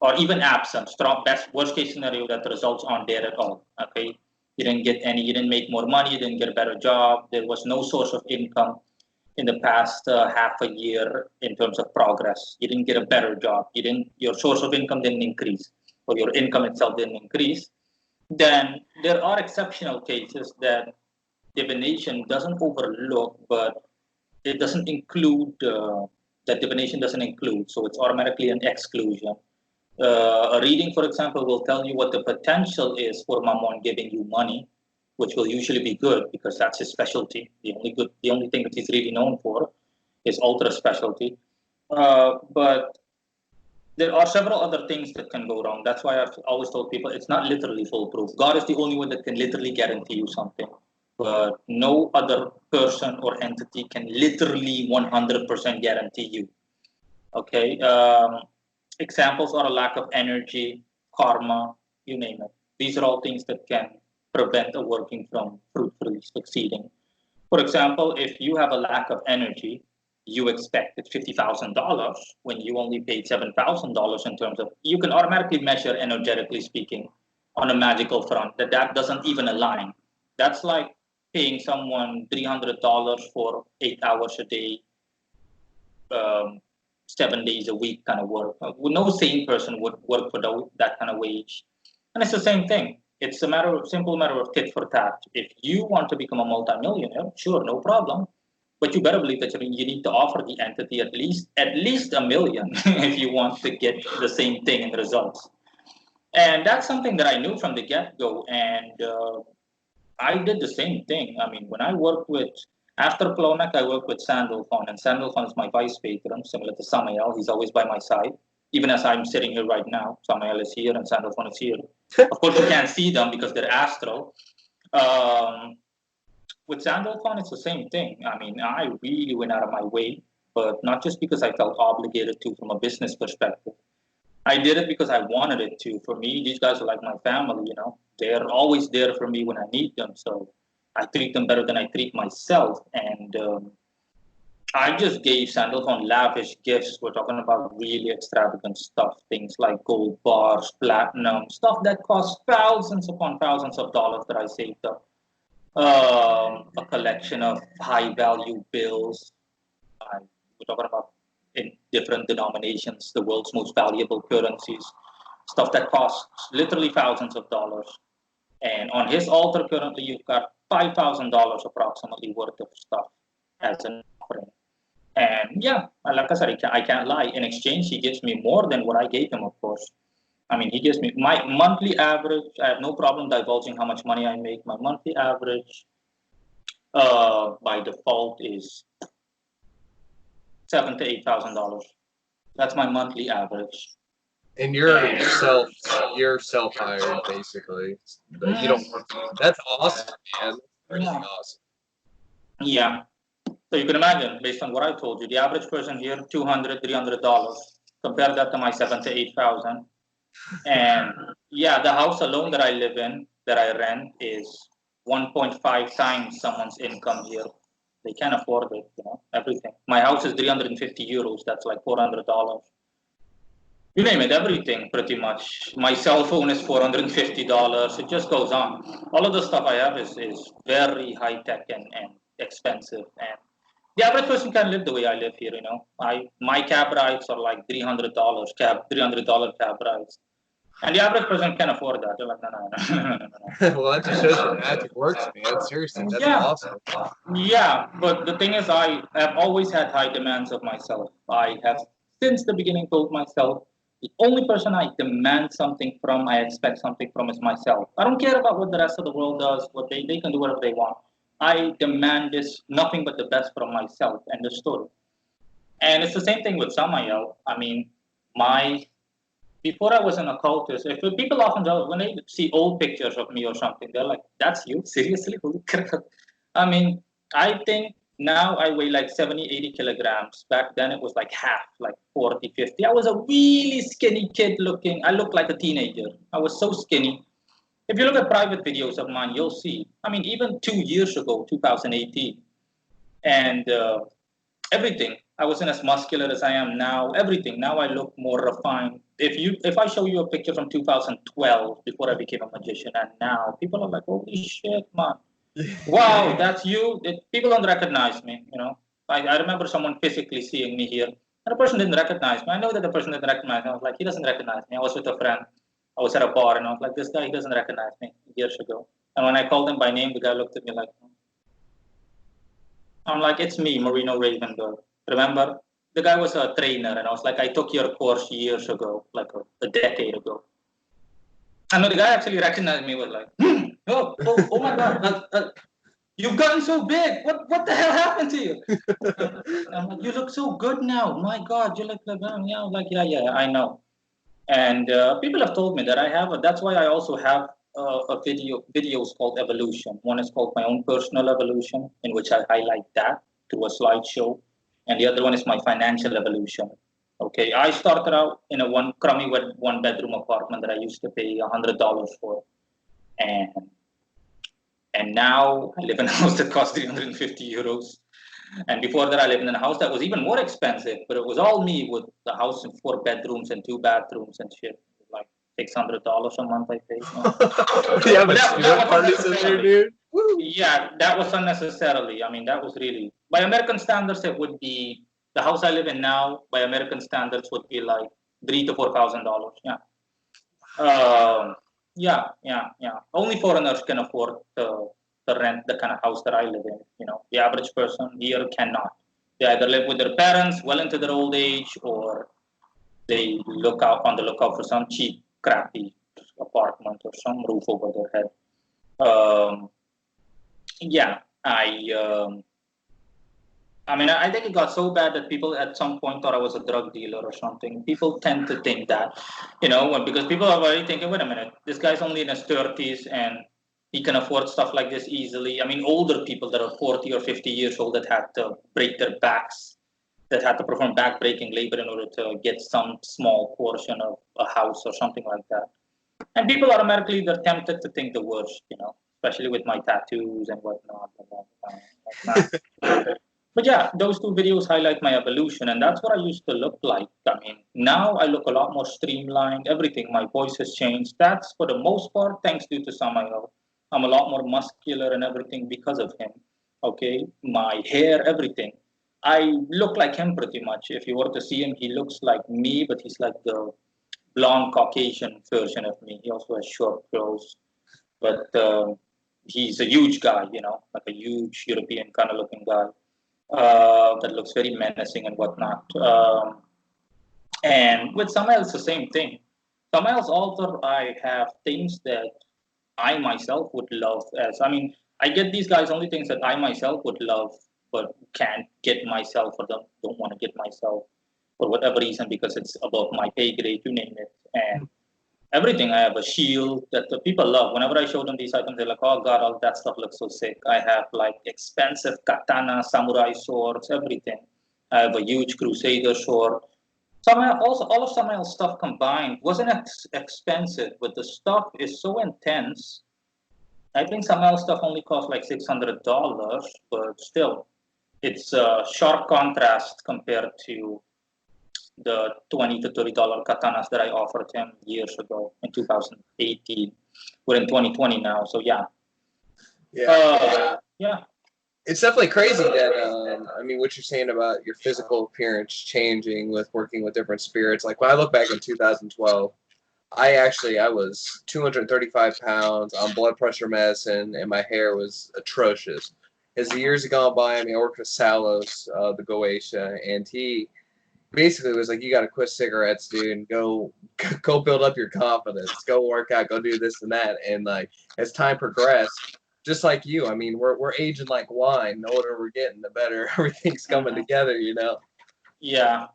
or even absent, strong best worst case scenario, that the results aren't there at all. Okay, you didn't get any, you didn't make more money, you didn't get a better job, there was no source of income in the past half a year in terms of progress, you didn't get a better job, your source of income didn't increase, or your income itself didn't increase, then there are exceptional cases that divination doesn't overlook, but it doesn't include, that divination doesn't include, so it's automatically an exclusion. A reading, for example, will tell you what the potential is for Mammon giving you money, which will usually be good because that's his specialty. The only thing that he's really known for is ultra specialty. But there are several other things that can go wrong. That's why I've always told people it's not literally foolproof. God is the only one that can literally guarantee you something, but no other person or entity can literally 100% guarantee you. Okay. Examples are a lack of energy, karma, you name it. These are all things that can prevent a working from fruitfully succeeding. For example, if you have a lack of energy, you expected $50,000 when you only paid $7,000 in terms of, you can automatically measure energetically speaking on a magical front that doesn't even align. That's like paying someone $300 for 8 hours a day, um, 7 days a week kind of work. No sane person would work for that kind of wage. And it's the same thing. It's a simple matter of tit for tat. If you want to become a multimillionaire, sure, no problem. But you better believe that you need to offer the entity at least a million if you want to get the same thing in results. And that's something that I knew from the get go. And I did the same thing. I mean, when I worked with, after Clonac, I worked with Sandalphon, and Sandalphon is my vice patron, similar to Samael. He's always by my side, even as I'm sitting here right now. Samael is here and Sandalphon is here. Of course, you can't see them because they're astral. Um, with Sandalphon, it's the same thing. I mean, I really went out of my way, but not just because I felt obligated to from a business perspective. I did it because I wanted it to. For me, these guys are like my family, you know. They're always there for me when I need them. So I treat them better than I treat myself. And I just gave Sandalphon lavish gifts. We're talking about really extravagant stuff, things like gold bars, platinum, stuff that cost thousands upon thousands of dollars that I saved up. A collection of high value bills. We're talking about in different denominations, the world's most valuable currencies, stuff that costs literally thousands of dollars. And on his altar currently, you've got $5,000 approximately worth of stuff as an offering. And yeah, like I said, I can't lie. In exchange, he gives me more than what I gave him, of course. I mean, he gives me my monthly average. I have no problem divulging how much money I make. My monthly average by default is $7,000 to $8,000. That's my monthly average. And you're self hired basically. But you don't work. That's awesome, man. Really Yeah. awesome. Yeah. So you can imagine, based on what I told you, the average person here, $200, $300. Compare that to my 7 to 8,000. And yeah, the house alone that I live in, that I rent, is 1.5 times someone's income here. They can't afford it, you know, everything. My house is 350 euros. That's like $400. You name it, everything pretty much. My cell phone is $450. It just goes on. All of the stuff I have is very high tech and expensive. And the average person can't live the way I live here, you know. My cab rides are like $300 $300 cab rides. And the average person can't afford that. They're like, no, no, no, no, no, no, Well, that just shows the magic works, man. Seriously, no. that's Yeah, awesome. yeah. But the thing is, I have always had high demands of myself. I have, since the beginning, told myself the only person I demand something from, I expect something from, is myself. I don't care about what the rest of the world does. They can do whatever they want. I demand this nothing but the best from myself and the story. And it's the same thing with Samael. I mean, my before I was an occultist, if people often tell when they see old pictures of me or something, they're like, "That's you? Seriously? Holy crap!" I mean, I think now I weigh like 70, 80 kilograms. Back then it was like half, like 40, 50. I was a really skinny kid looking. I looked like a teenager. I was so skinny. If you look at private videos of mine, you'll see. I mean, even 2 years ago, 2018, and everything. I wasn't as muscular as I am now. Everything. Now I look more refined. If I show you a picture from 2012 before I became a magician and now, people are like, "Holy shit, man! Wow, that's you." People don't recognize me. You know, I remember someone physically seeing me here, and the person didn't recognize me. I know that the person didn't recognize me. I was like, he doesn't recognize me. I was with a friend. I was at a bar, and I was like, this guy, he doesn't recognize me years ago. And when I called him by name, the guy looked at me like, I'm like, it's me, Morino Ravenberg. Remember? The guy was a trainer, and I was like, I took your course years ago, like a decade ago. And the guy actually recognized me, was like, oh my God, you've gotten so big. What the hell happened to you? I'm like, you look so good now. My God, you look like, yeah, I'm like, yeah, I know. And people have told me that that's why I also have videos called Evolution. One is called my own personal evolution, in which I highlight that through a slideshow. And the other one is my financial evolution. Okay, I started out in a crummy one bedroom apartment that I used to pay $100 for. And now I live in a house that costs 350 euros. And before that, I lived in a house that was even more expensive, but it was all me with the house in 4 bedrooms and 2 bathrooms and shit. Like $600 a month I paid. Yeah, But but that wasn't parties in there, necessarily. dude. Woo. Yeah, that was unnecessarily. I mean, that was really by American standards. It would be the house I live in now. By American standards, would be like $3,000 to $4,000. Yeah. Yeah. Only foreigners can afford to rent the kind of house that I live in. The average person here cannot. They either live with their parents well into their old age, or they look out on the lookout for some cheap, crappy apartment or some roof over their head. Um, yeah, I mean, I think it got so bad that people at some point thought I was a drug dealer or something. People tend to think that, because people are already thinking, wait a minute, this guy's only in his 30s and he can afford stuff like this easily. I mean, older people that are 40 or 50 years old that had to break their backs, that had to perform back-breaking labor in order to get some small portion of a house or something like that. And people automatically, they're tempted to think the worst, especially with my tattoos and whatnot. But yeah, those two videos highlight my evolution, and that's what I used to look like. I mean, now I look a lot more streamlined, everything. My voice has changed. That's for the most part thanks due to Samael. I'm a lot more muscular and everything because of him. Okay, my hair, everything. I look like him pretty much. If you were to see him, he looks like me, but he's like the blonde Caucasian version of me. He also has short curls, but he's a huge guy, like a huge European kind of looking guy that looks very menacing and whatnot. And with Samael, it's the same thing. Samael's author, I have things that I myself would love as, I mean, I get these guys only things that I myself would love, but can't get myself or don't want to get myself for whatever reason because it's above my pay grade, you name it. And everything. I have a shield that the people love. Whenever I show them these items, they're like, "Oh God, all that stuff looks so sick." I have like expensive katana, samurai swords, everything. I have a huge crusader sword. Also, all of Samael's stuff combined wasn't expensive, but the stuff is so intense. I think Samael's stuff only cost like $600, but still, it's a sharp contrast compared to the $20 to $30 katanas that I offered him years ago in 2018. We're in 2020 now, so yeah. Yeah. It's definitely crazy that I mean, what you're saying about your physical appearance changing with working with different spirits. Like when I look back in 2012, I was 235 pounds on blood pressure medicine, and my hair was atrocious. As the years have gone by, I mean, I worked with Salos, the Goetia, and he basically was like, "You got to quit cigarettes, dude, and go build up your confidence. Go work out. Go do this and that." And like as time progressed, just like you, I mean, we're aging like wine. The older we're getting, the better everything's coming together. Yeah.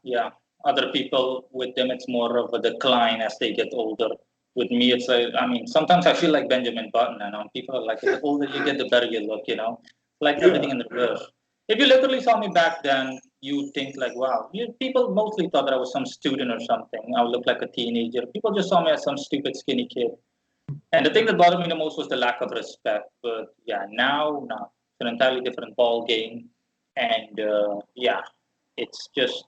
Other people, with them, it's more of a decline as they get older. With me, it's I mean, sometimes I feel like Benjamin Button, and people are like, the older you get, the better you look, like everything in the reverse. If you literally saw me back then, you'd think like, wow. People mostly thought that I was some student or something. I would look like a teenager. People just saw me as some stupid skinny kid. And the thing that bothered me the most was the lack of respect. But yeah, now, it's an entirely different ball game. And yeah, it's just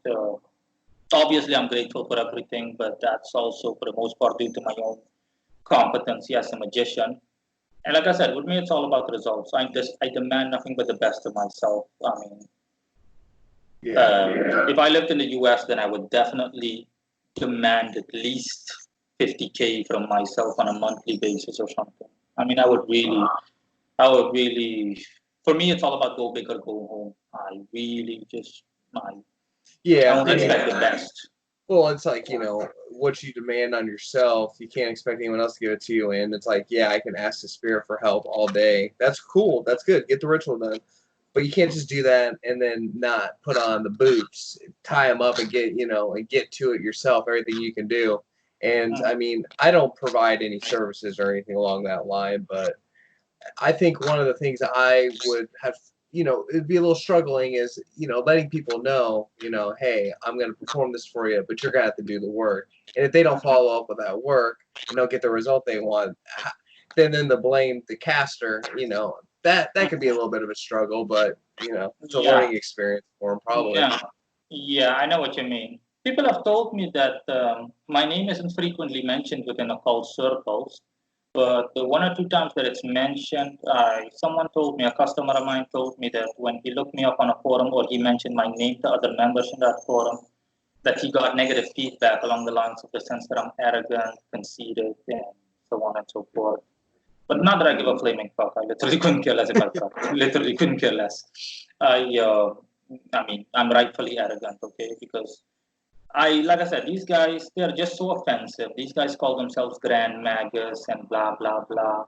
obviously I'm grateful for everything, but that's also for the most part due to my own competency as a magician. And like I said, with me, it's all about results. I demand nothing but the best of myself. I mean, if I lived in the US, then I would definitely demand at least 50K from myself on a monthly basis or something. I mean, I would really for me, it's all about go big or go home. I really just, I Yeah, only expect the best. well, it's like, what you demand on yourself, you can't expect anyone else to give it to you. And it's like, yeah, I can ask the spirit for help all day. That's cool. That's good. Get the ritual done. But you can't just do that and then not put on the boots, tie them up and get to it yourself, everything you can do. And I mean, I don't provide any services or anything along that line, but I think one of the things I would have, it'd be a little struggling is, letting people know, hey, I'm going to perform this for you, but you're going to have to do the work. And if they don't follow up with that work and don't get the result they want, then the blame the caster, that could be a little bit of a struggle, but, it's a Yeah, learning experience for them probably. yeah, yeah. I know what you mean. People have told me that my name isn't frequently mentioned within occult circles, but the one or two times that it's mentioned, someone told me, a customer of mine told me that when he looked me up on a forum or he mentioned my name to other members in that forum, that he got negative feedback along the lines of the sense that I'm arrogant, conceited, and so on and so forth. But not that I give a flaming fuck. I literally couldn't care less if I fuck. Literally couldn't care less. I mean, I'm rightfully arrogant, okay? Because like I said, these guys, they're just so offensive. These guys call themselves grand magus and blah, blah, blah.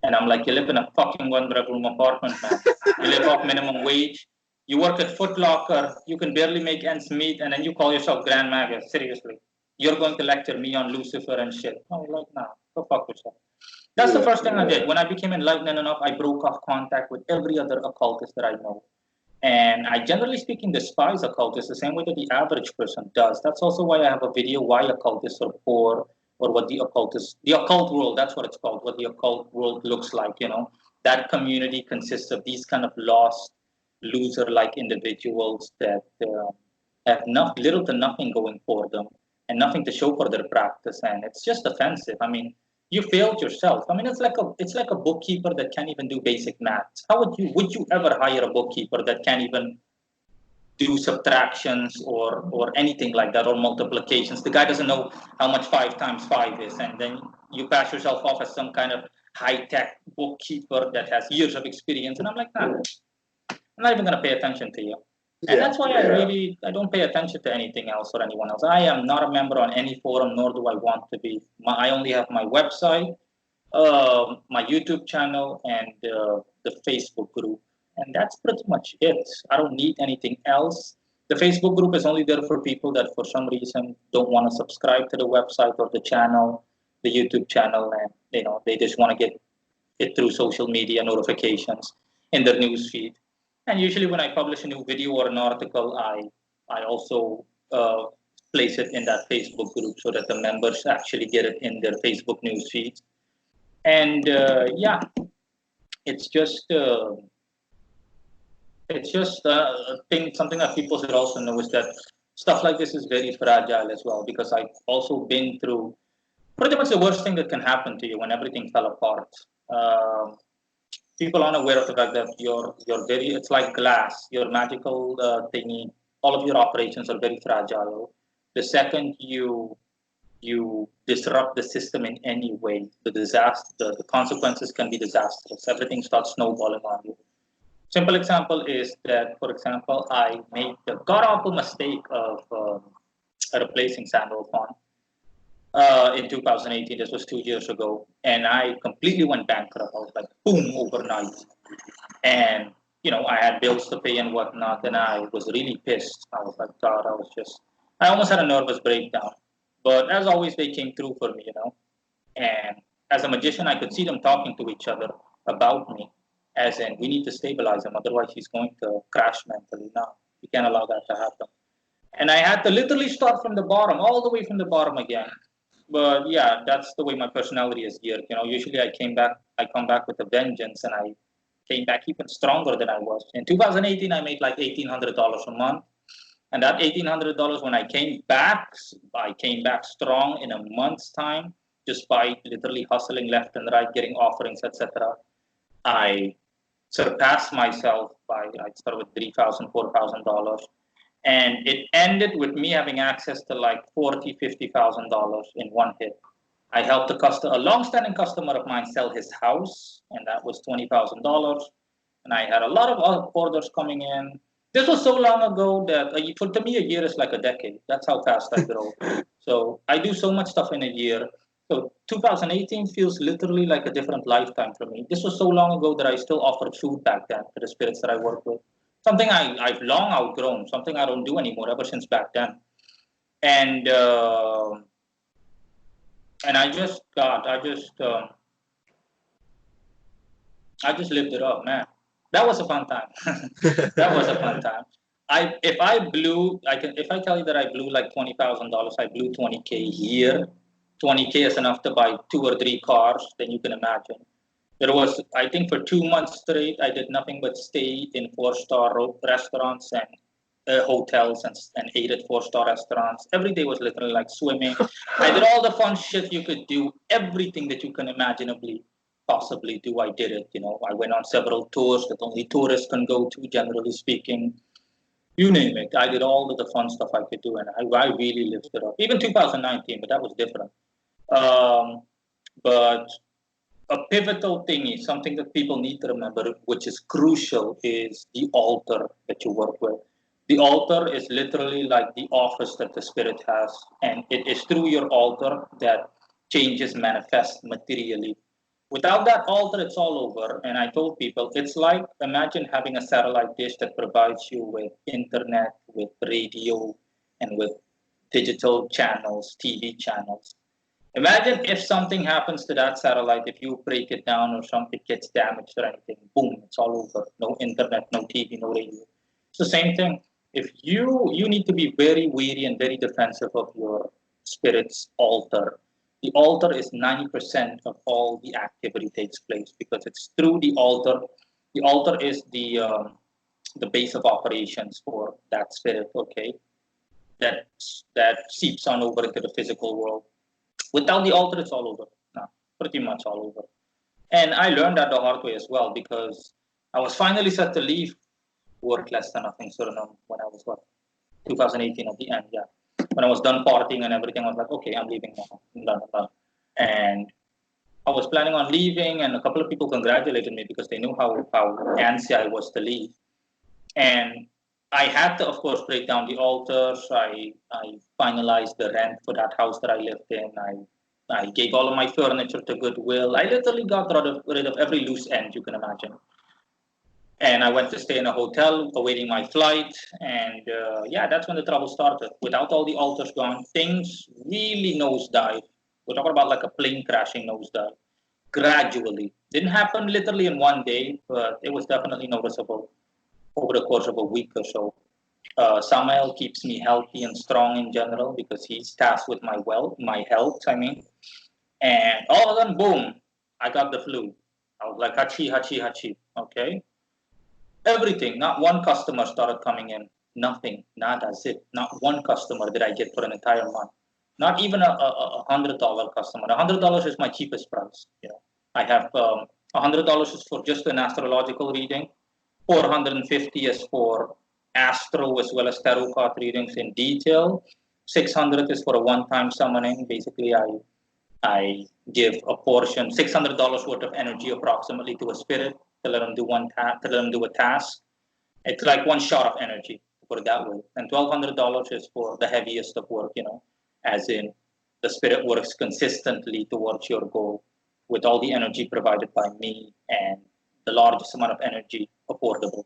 And I'm like, you live in a fucking one-bedroom apartment, man. You live off minimum wage. You work at Foot Locker. You can barely make ends meet, and then you call yourself grand magus. Seriously. You're going to lecture me on Lucifer and shit. I'm like, nah, go fuck yourself. That's the first thing I did. When I became enlightened enough, I broke off contact with every other occultist that I know. And I, generally speaking, despise occultists the same way that the average person does. That's also why I have a video why occultists are poor, or what the occult world, that's what it's called, what the occult world looks like. That community consists of these kind of lost, loser-like individuals that have little to nothing going for them and nothing to show for their practice, and it's just offensive. I mean, you failed yourself. I mean, it's like a bookkeeper that can't even do basic maths. How would you ever hire a bookkeeper that can't even do subtractions or anything like that, or multiplications? The guy doesn't know how much 5 times 5 is, and then you pass yourself off as some kind of high-tech bookkeeper that has years of experience. And I'm like, nah, I'm not even going to pay attention to you. And that's why I don't pay attention to anything else or anyone else. I am not a member on any forum, nor do I want to be. I only have my website, my YouTube channel, and the Facebook group. And that's pretty much it. I don't need anything else. The Facebook group is only there for people that for some reason don't want to subscribe to the website or the channel, the YouTube channel, and they just want to get it through social media notifications in their news feed. And usually when I publish a new video or an article, I also place it in that Facebook group so that the members actually get it in their Facebook news feeds. And yeah, it's just something that people should also know is that stuff like this is very fragile as well, because I've also been through pretty much the worst thing that can happen to you when everything fell apart. People aren't aware of the fact that it's like glass, your magical thingy, all of your operations are very fragile. The second you disrupt the system in any way, the consequences can be disastrous. Everything starts snowballing on you. Simple example is that, for example, I made the god awful mistake of replacing Sandal Font in 2018. This was 2 years ago, and I completely went bankrupt. I was like, boom, overnight, and I had bills to pay and whatnot, and I was really pissed. I was like, God, I almost had a nervous breakdown. But as always, they came through for me, And as a magician, I could see them talking to each other about me, as in, we need to stabilize him, otherwise he's going to crash mentally. Now, we can't allow that to happen. And I had to literally start from the bottom, all the way from the bottom again. But yeah, that's the way my personality is geared. Usually I come back with a vengeance, and I came back even stronger than I was. In 2018, I made like $1,800 a month. And that $1,800, when I came back strong in a month's time, just by literally hustling left and right, getting offerings, etc. I surpassed myself I started with $3,000, $4,000. And it ended with me having access to like $40,000, $50,000 in one hit. I helped a long-standing customer of mine sell his house, and that was $20,000. and I had a lot of orders coming in. This was so long ago that to me, a year is like a decade. That's how fast I grow. So I do so much stuff in a year. So 2018 feels literally like a different lifetime for me. This was so long ago that I still offered food back then to the spirits that I work with. Something I've long outgrown, something I don't do anymore ever since back then. And and I just lived it up, man. That was a fun time. That was a fun time. If I tell you that I blew like $20,000, I blew 20K a year. 20K is enough to buy 2 or 3 cars. Then you can imagine. There was, I think, for 2 months straight, I did nothing but stay in four-star restaurants and hotels and ate at four-star restaurants. Every day was literally like swimming. I did all the fun shit you could do, everything that you can imaginably possibly do. I did it. I went on several tours that only tourists can go to, generally speaking. You name it. I did all of the fun stuff I could do, and I really lived it up. Even 2019, but that was different. But a pivotal thing is something that people need to remember, which is crucial, is the altar that you work with. The altar is literally like the office that the spirit has, and it is through your altar that changes manifest materially. Without that altar, it's all over. And I told people, it's like imagine having a satellite dish that provides you with internet, with radio, and with digital channels, TV channels. Imagine if something happens to that satellite, if you break it down or something gets damaged or anything, boom, it's all over. No internet, no TV, no radio. It's the same thing. If you need to be very wary and very defensive of your spirit's altar. The altar is 90% of all the activity takes place because it's through the altar. The altar is the base of operations for that spirit. Okay, that seeps on over into the physical world. Without the altar, it's all over. No, pretty much all over. And I learned that the hard way as well because I was finally set to leave work less than nothing Suriname when I was 2018 at the end, yeah. When I was done partying and everything, I was like, okay, I'm leaving now. I'm done, I'm done. And I was planning on leaving, and a couple of people congratulated me because they knew how antsy I was to leave. And I had to, of course, break down the altars. I finalized the rent for that house that I lived in. I gave all of my furniture to Goodwill. I literally got rid of every loose end you can imagine. And I went to stay in a hotel awaiting my flight. And yeah, that's when the trouble started. Without all the altars gone, things really nosedive. We're talking about like a plane crashing nosedive. Gradually. Didn't happen literally in one day, but it was definitely noticeable over the course of a week or so. Samael keeps me healthy and strong in general because he's tasked with my health, I mean. And all of a sudden, boom, I got the flu. I was like, hachi, hachi, hachi. Okay. Everything, not one customer started coming in. Nothing, nada, zip. Not one customer did I get for an entire month. Not even a $100 customer. $100 is my cheapest price. I have $100 is for just an astrological reading. 450 is for astro as well as tarot card readings in detail. 600 is for a one-time summoning. Basically, I give a portion, $600 worth of energy approximately to a spirit to let them do to let them do a task. It's like one shot of energy, to put it that way. And $1,200 is for the heaviest of work, as in the spirit works consistently towards your goal with all the energy provided by me and the largest amount of energy affordable.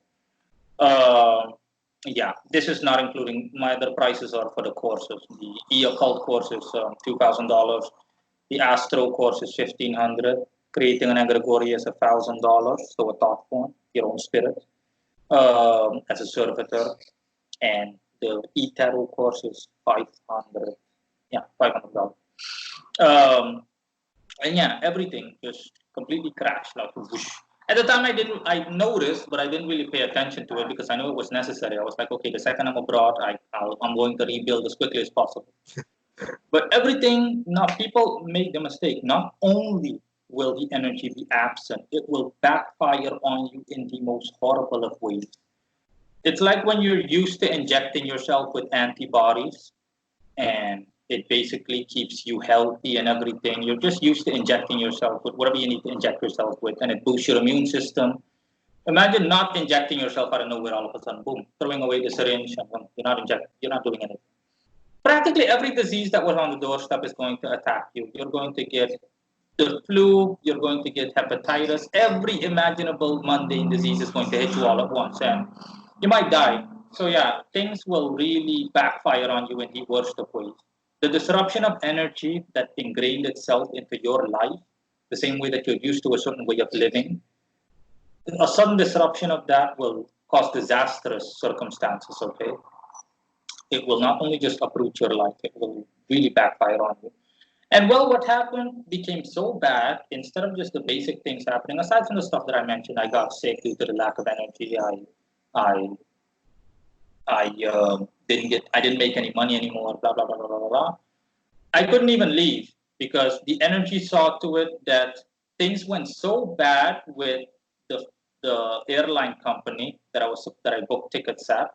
Yeah, this is not including my other prices are for the courses. The e-occult course is $2,000. The Astro course is $1,500. Creating an egregore is $1,000. So a thought form, your own spirit, as a servitor. And the e-tarot course is $500. Yeah, $500. And yeah, everything just completely crashed. Like whoosh. At the time, I noticed, but I didn't really pay attention to it because I knew it was necessary. I was like, okay, the second I'm abroad, I'm going to rebuild as quickly as possible. But everything, now people make the mistake. Not only will the energy be absent, it will backfire on you in the most horrible of ways. It's like when you're used to injecting yourself with antibodies and it basically keeps you healthy and everything. You're just used to injecting yourself with whatever you need to inject yourself with, and it boosts your immune system. Imagine not injecting yourself out of nowhere all of a sudden, boom, throwing away the syringe, and you're not injecting, you're not doing anything. Practically every disease that was on the doorstep is going to attack you. You're going to get the flu, you're going to get hepatitis, every imaginable mundane disease is going to hit you all at once, and you might die. So yeah, things will really backfire on you in the worst of ways. The disruption of energy that ingrained itself into your life, the same way that you're used to a certain way of living, a sudden disruption of that will cause disastrous circumstances, okay? It will not only just uproot your life, it will really backfire on you. And well, what happened became so bad, instead of just the basic things happening, aside from the stuff that I mentioned, I got sick due to the lack of energy. I, I didn't make any money anymore, blah, blah, blah, blah, blah, blah. I couldn't even leave because the energy saw to it that things went so bad with the airline company that I booked tickets at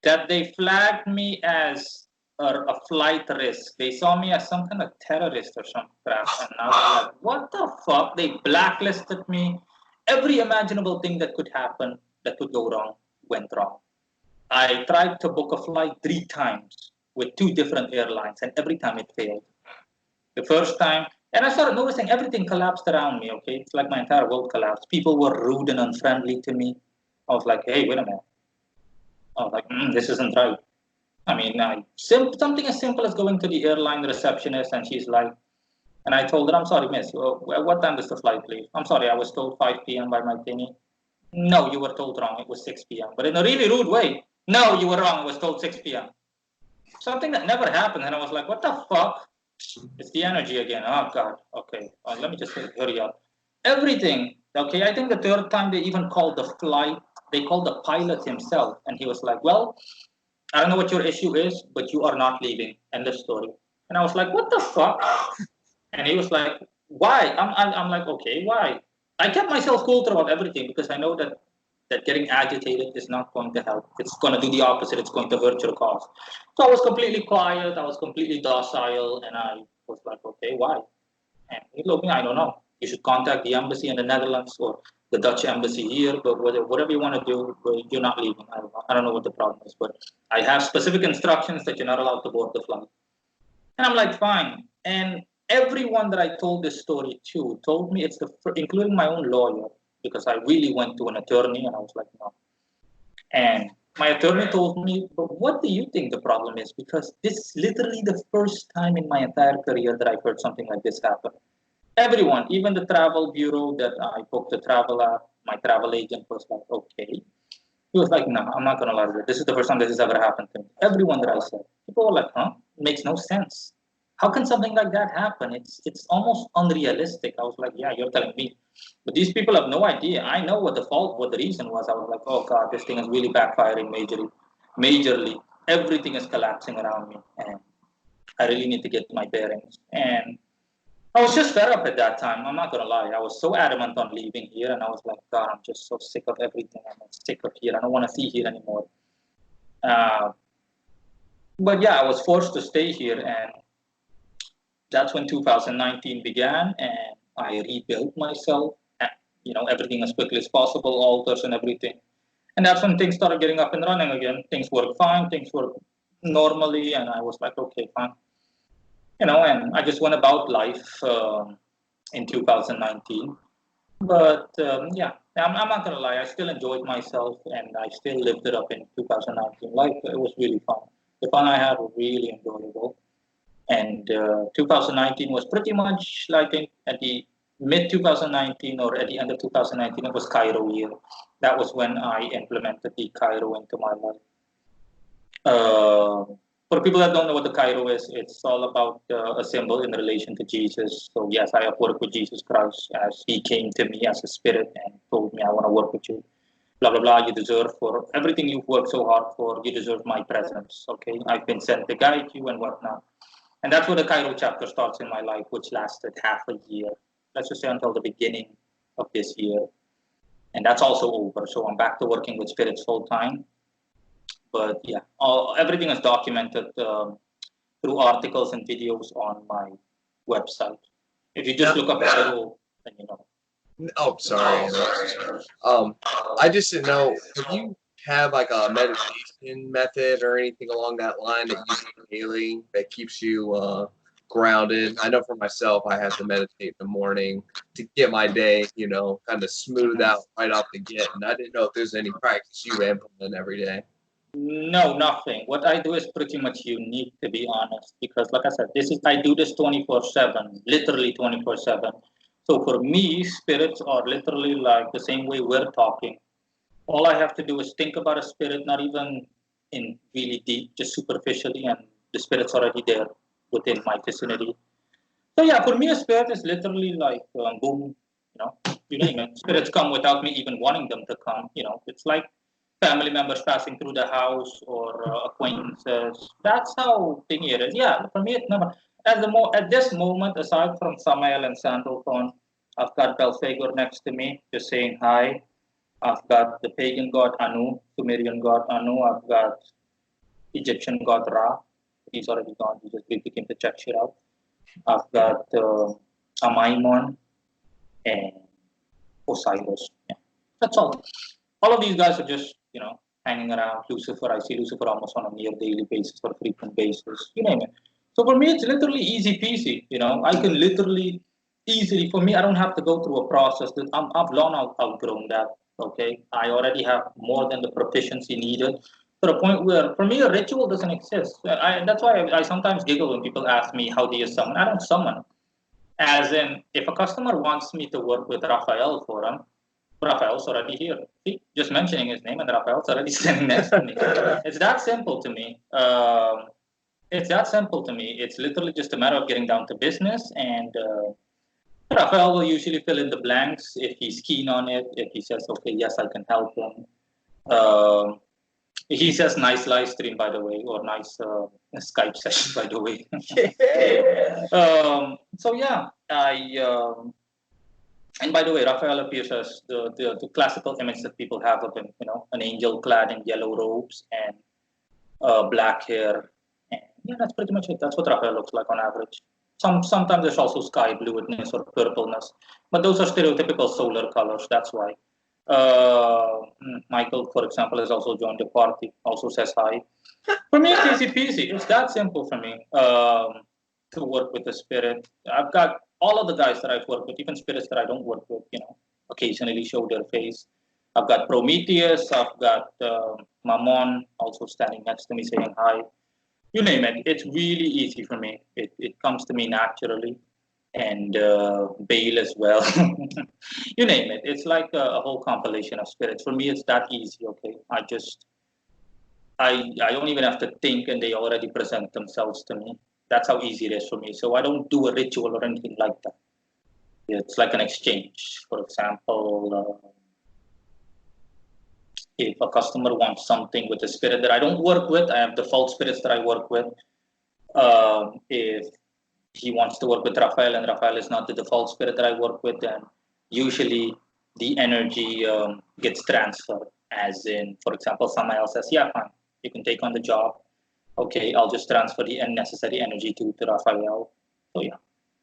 that they flagged me as a flight risk. They saw me as some kind of terrorist or some crap, and I was like, "What the fuck?" They blacklisted me. Every imaginable thing that could happen, that could go wrong, went wrong. I tried to book a flight 3 times with 2 different airlines, and every time it failed. The first time, and I started noticing everything collapsed around me. Okay, it's like my entire world collapsed. People were rude and unfriendly to me. I was like, "Hey, wait a minute." I was like, "This isn't right." I mean, something as simple as going to the airline receptionist, and she's like, and I told her, "I'm sorry, miss, what time does the flight leave?" "I'm sorry, I was told 5 p.m. by my thingy." "No, you were told wrong. It was 6 p.m." But in a really rude way. "No, you were wrong. It was told 6 p.m." Something that never happened. And I was like, "What the fuck?" It's the energy again. Oh, God. Okay. Let me just hurry up. Everything. Okay. I think the third time they even called the flight, they called the pilot himself. And he was like, "Well, I don't know what your issue is, but you are not leaving." End of story. And I was like, "What the fuck?" And he was like, "Why?" I'm like, "Okay, why?" I kept myself cool throughout everything because I know that getting agitated is not going to help. It's going to do the opposite. It's going to hurt your cause. So I was completely quiet. I was completely docile. And I was like, "Okay, why?" And he told me, "I don't know. You should contact the embassy in the Netherlands or the Dutch embassy here, but whatever you want to do, you're not leaving." I don't know. I don't know what the problem is, but I have specific instructions that you're not allowed to board the flight. And I'm like, "Fine." And everyone that I told this story to told me including my own lawyer, because I really went to an attorney and I was like, "No." And my attorney told me, "But what do you think the problem is? Because this is literally the first time in my entire career that I've heard something like this happen." Everyone, even the travel bureau that I booked the travel at, my travel agent was like, "Okay." He was like, "No, I'm not going to lie to you. This is the first time this has ever happened to me." Everyone that I said, people were like, "Huh? It makes no sense. How can something like that happen? It's almost unrealistic." I was like, "Yeah, you're telling me." But these people have no idea. I know what the reason was. I was like, "Oh God, this thing is really backfiring majorly. Majorly. Everything is collapsing around me. And I really need to get my bearings." And I was just fed up at that time. I'm not gonna lie. I was so adamant on leaving here, and I was like, "God, I'm just so sick of everything. I'm sick of here. I don't want to see here anymore." Uh, but yeah, I was forced to stay here, and that's when 2019 began, and I rebuilt myself. Everything as quickly as possible, altars and everything. And that's when things started getting up and running again. Things worked fine. Things worked normally, and I was like, "Okay, fine." And I just went about life in 2019. But yeah, I'm not gonna lie. I still enjoyed myself, and I still lived it up in 2019. Life, it was really fun. The fun I had was really enjoyable. And 2019 was pretty much like at the mid 2019 or at the end of 2019. It was Cairo year. That was when I implemented the Cairo into my life. Uh, for people that don't know what the Cairo is, it's all about a symbol in relation to Jesus. So yes, I have worked with Jesus Christ as He came to me as a spirit and told me, "I want to work with you. Blah blah blah. You deserve for everything you've worked so hard for. You deserve my presence. Okay, I've been sent to guide you and whatnot." And that's where the Cairo chapter starts in my life, which lasted half a year. Let's just say until the beginning of this year. And that's also over. So I'm back to working with spirits full time. But yeah, everything is documented through articles and videos on my website. If you just Yeah. look up Cairo, then you know. Oh, sorry. Um, I just didn't know. Have you have like a meditation method or anything along that line that you do daily that keeps you grounded? I know for myself, I have to meditate in the morning to get my day, kind of smooth out right off the get. And I didn't know if there's any practice you implement every day. No, nothing. What I do is pretty much unique, to be honest, because like I said, this is I do this 24/7, literally 24/7. So for me, spirits are literally like the same way we're talking. All I have to do is think about a spirit, not even in really deep, just superficially, and the spirit's already there within my vicinity. So yeah, for me, a spirit is literally like boom, you name it. Spirits come without me even wanting them to come. It's like family members passing through the house or acquaintances. That's how thingy it is. Yeah, for me, it's never. At this moment, aside from Samael and Sandalphon, I've got Belphegor next to me, just saying hi. I've got the pagan god Anu, Sumerian god Anu. I've got Egyptian god Ra. He's already gone. He just briefly came to check shit out. I've got Amaimon and Osiris. Yeah, that's all. All of these guys are just, hanging around. Lucifer, I see Lucifer almost on a near daily basis or frequent basis. You name it. So for me, it's literally easy peasy. I can literally easily. For me, I don't have to go through a process. I've long outgrown that. Okay, I already have more than the proficiency needed to the point where, for me, a ritual doesn't exist. That's why I sometimes giggle when people ask me, "How do you summon?" I don't summon. As in, if a customer wants me to work with Raphael for him, Raphael's already here. See, just mentioning his name and Raphael's already standing next to me. It's that simple to me. It's that simple to me. It's literally just a matter of getting down to business, and Raphael will usually fill in the blanks if he's keen on it. If he says, "Okay, yes, I can help him." Um he says, "Nice live stream, by the way," or "Nice Skype session, by the way." So yeah, and by the way, Raphael appears as the classical image that people have of him, an angel clad in yellow robes and black hair. And yeah, that's pretty much it. That's what Raphael looks like on average. Sometimes there's also sky blueness or purpleness, but those are stereotypical solar colors. That's why. Michael, for example, has also joined the party. Also says hi. For me, it's easy peasy. It's that simple for me to work with the spirit. I've got all of the guys that I've worked with, even spirits that I don't work with, occasionally show their face. I've got Prometheus. I've got Mammon also standing next to me saying hi. You name it. It's really easy for me. It comes to me naturally. And Bale as well. You name it. It's like a whole compilation of spirits. For me, it's that easy. Okay, I don't even have to think, and they already present themselves to me. That's how easy it is for me. So I don't do a ritual or anything like that. It's like an exchange. For example, if a customer wants something with a spirit that I don't work with, I have default spirits that I work with. If he wants to work with Raphael and Raphael is not the default spirit that I work with, then usually the energy gets transferred. As in, for example, someone else says, "Yeah, fine, you can take on the job." Okay, I'll just transfer the unnecessary energy to Raphael. So yeah,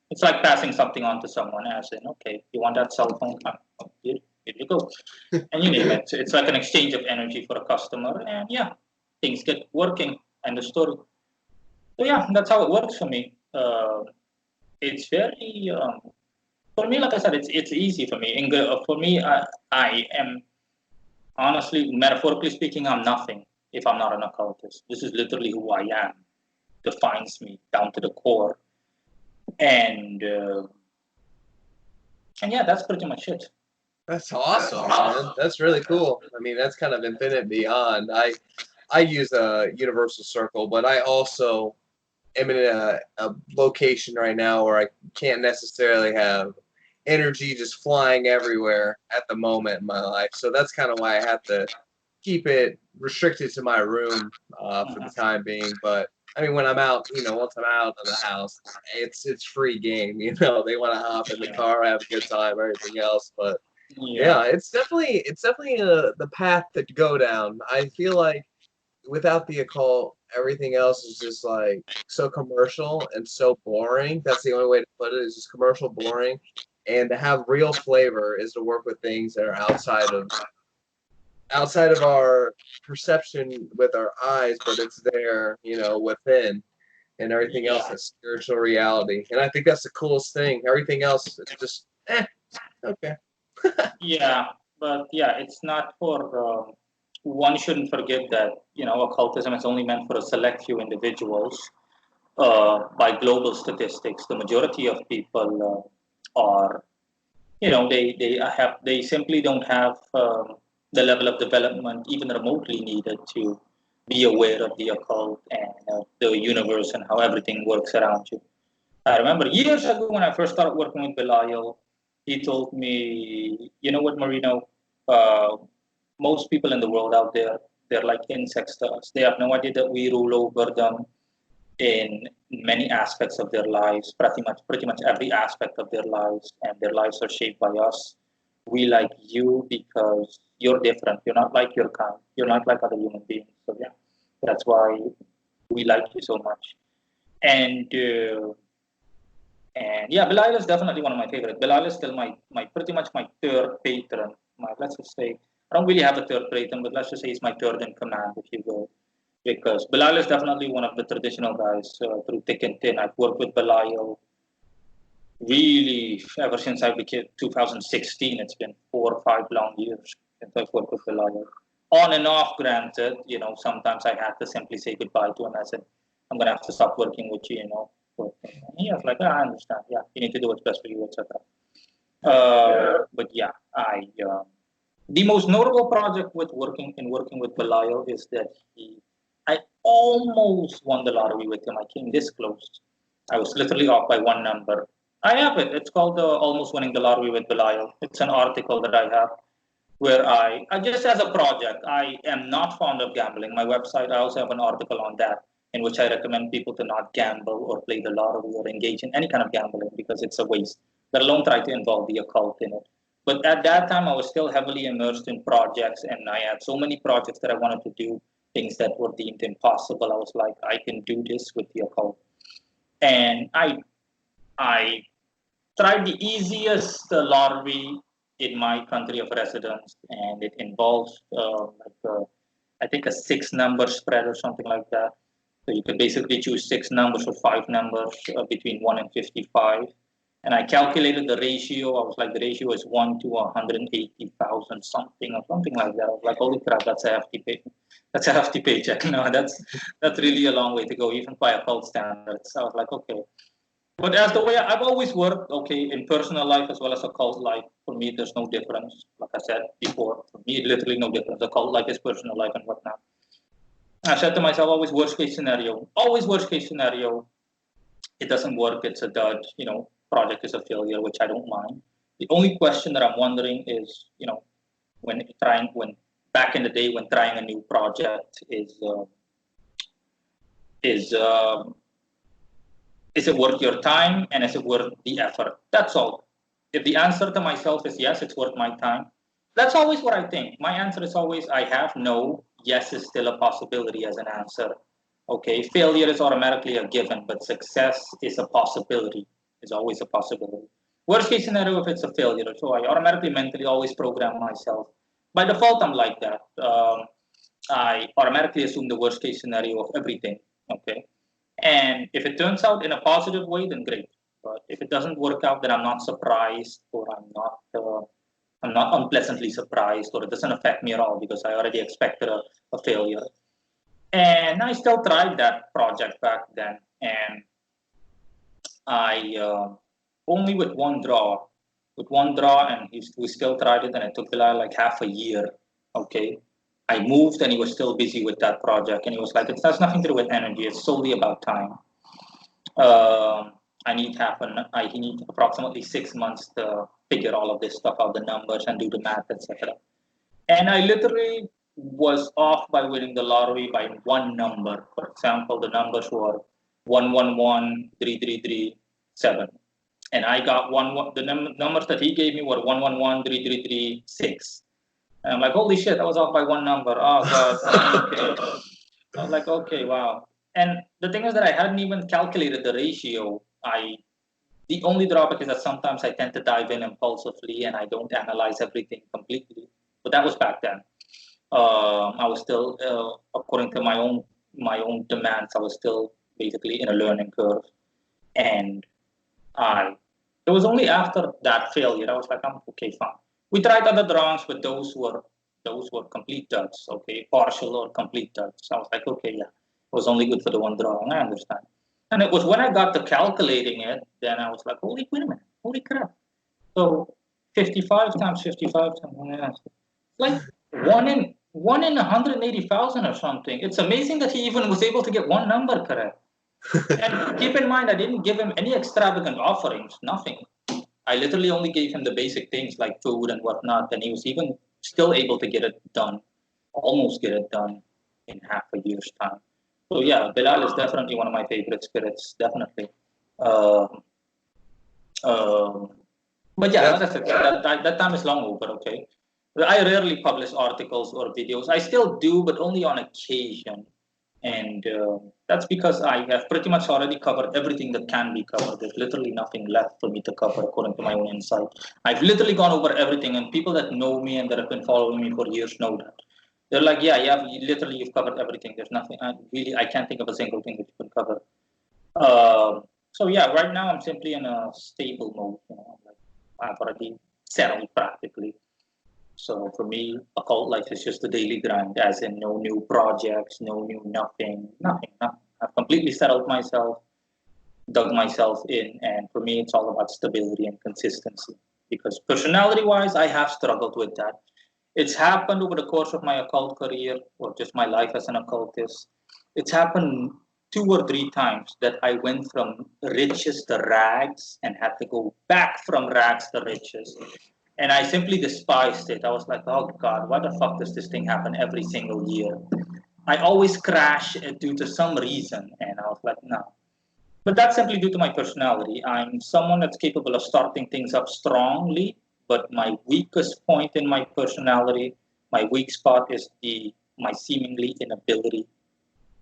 it's like passing something on to someone, as in, okay, you want that cell phone? Here you go. And you name it. It's like an exchange of energy for a customer. And yeah, things get working. And the story. So yeah, that's how it works for me. It's very, for me, like I said, it's easy for me. For me, I am, honestly, metaphorically speaking, I'm nothing if I'm not an occultist. This is literally who I am. Defines me down to the core. And uh, and yeah, that's pretty much it. That's awesome, man. That's really cool. I mean, that's kind of infinite beyond. I use a universal circle, but I also am in a location right now where I can't necessarily have energy just flying everywhere at the moment in my life. So that's kind of why I have to keep it restricted to my room for the time being. But I mean, when I'm out, once I'm out of the house, it's free game. They want to hop in the Yeah. car, have a good time, everything else. But Yeah. yeah, it's definitely the path to go down. I feel like without the occult, everything else is just like so commercial and so boring. That's the only way to put it. Is just commercial, boring, And to have real flavor is to work with things that are outside of our perception with our eyes, but it's there, you know, within, and everything else Yeah, is spiritual reality. And I think that's the coolest thing. Everything else is just okay. yeah, but yeah, it's not for. One shouldn't forget that occultism is only meant for a select few individuals. By global statistics, the majority of people are, they simply don't have the level of development even remotely needed to be aware of the occult and the universe and how everything works around you. I remember years ago when I first started working with Belial, he told me, you know what, Morino, uh, most people in the world out there, they're like insects to us. They have no idea that we rule over them in many aspects of their lives, pretty much every aspect of their lives, and their lives are shaped by us. We like you because you're different. You're not like your kind. You're not like other human beings. So yeah, that's why we like you so much. And yeah, Bilal is definitely one of my favorites. Bilal is still my pretty much my third patron. Let's just say I don't really have a third patron, but let's just say he's my third in command, if you will, because Bilal is definitely one of the traditional guys through thick and thin. I've worked with Bilal really ever since I became 2016. It's been 4 or 5 long years since I've worked with Bilal. On and off, granted, sometimes I had to simply say goodbye to him. I said, I'm gonna have to stop working with you, But he was like, I understand. Yeah, you need to do what's best for you, etc. But yeah, the most notable project with working with Belial is that I almost won the lottery with him. I came this close. I was literally off by one number. I have it. It's called Almost Winning the Lottery with Belial. It's an article that I have where I just as a project, I am not fond of gambling. My website, I also have an article on that in which I recommend people to not gamble or play the lottery or engage in any kind of gambling because it's a waste, let alone try to involve the occult in it. But at that time, I was still heavily immersed in projects, and I had so many projects that I wanted to do, things that were deemed impossible. I was like, I can do this with the occult. And I tried the easiest lottery in my country of residence, and it involves I think a six-number spread or something like that. So you could basically choose six numbers or five numbers between 1 and 55. And I calculated the ratio. I was like, the ratio is 1 to 180,000 something or something like that. I was like, holy crap, that's a hefty pay. That's a hefty paycheck. No, that's really a long way to go, even by occult standards. I was like, okay. But as the way I've always worked, okay, in personal life as well as occult life, for me, there's no difference. Like I said before, for me, literally no difference. Occult life is personal life and whatnot. I said to myself, always worst case scenario. Always worst case scenario. It doesn't work. It's a dud. Project is a failure, which I don't mind. The only question that I'm wondering is, when back in the day when trying a new project is is it worth your time and is it worth the effort? That's all. If the answer to myself is yes, it's worth my time, that's always what I think. My answer is always I have, no, yes is still a possibility as an answer. Okay, failure is automatically a given, but success is a possibility, is always a possibility. Worst case scenario if it's a failure. So I automatically mentally always program myself. By default, I'm like that. I automatically assume the worst case scenario of everything. Okay. And if it turns out in a positive way, then great. But if it doesn't work out, then I'm not surprised, or I'm not unpleasantly surprised, or it doesn't affect me at all because I already expected a failure. And I still tried that project back then, and I only with one draw, and we still tried it, and it took Bilal like half a year. Okay, I moved, and he was still busy with that project, and he was like, "It has nothing to do with energy; it's solely about time." I need he need approximately 6 months to figure all of this stuff out, the numbers, and do the math, etc. And I literally was off by winning the lottery by one number. For example, the numbers were 1113337, and I got the numbers that he gave me were 1113336. And I'm like, holy shit, I was off by one number. Oh god. Okay. I was like, okay, wow. And the thing is that I hadn't even calculated the ratio. I The only drawback is that sometimes I tend to dive in impulsively and I don't analyze everything completely. But that was back then. I was still, according to my own demands, I was still basically in a learning curve, and I. It was only after that failure I was like, I'm okay, fine. We tried other drawings, but those were complete duds. Okay, partial or complete duds. I was like, okay, yeah, it was only good for the one drawing. I understand. And it was when I got to calculating it, then I was like, holy, wait a minute, holy crap. So 55 times 55 times, yeah, like one in 180,000 or something. It's amazing that he even was able to get one number correct. And keep in mind, I didn't give him any extravagant offerings, nothing. I literally only gave him the basic things like food and whatnot, and he was even still able to get it done, almost get it done in half a year's time. So yeah, Bilal is definitely one of my favorite spirits, definitely. Um, um, but yeah, Def like I said, that time is long over, okay? I rarely publish articles or videos. I still do, but only on occasion. And that's because I have pretty much already covered everything that can be covered. There's literally nothing left for me to cover according to my own insight. I've literally gone over everything, and people that know me and that have been following me for years know that. They're like, yeah, you've covered everything. There's nothing, I can't think of a single thing that you can cover. So yeah, right now I'm simply in a stable mode. Like I've already settled practically. So for me, occult life is just a daily grind, as in no new projects, no new nothing. I've completely settled myself, dug myself in, and for me, it's all about stability and consistency. Because personality-wise, I have struggled with that. It's happened over the course of my occult career, or just my life as an occultist. It's happened 2 or 3 times that I went from riches to rags and had to go back from rags to riches. And I simply despised it. I was like, oh God, why the fuck does this thing happen every single year? I always crash due to some reason. And I was like, no. But that's simply due to my personality. I'm someone that's capable of starting things up strongly, but my weakest point in my personality, my weak spot is the my seemingly inability,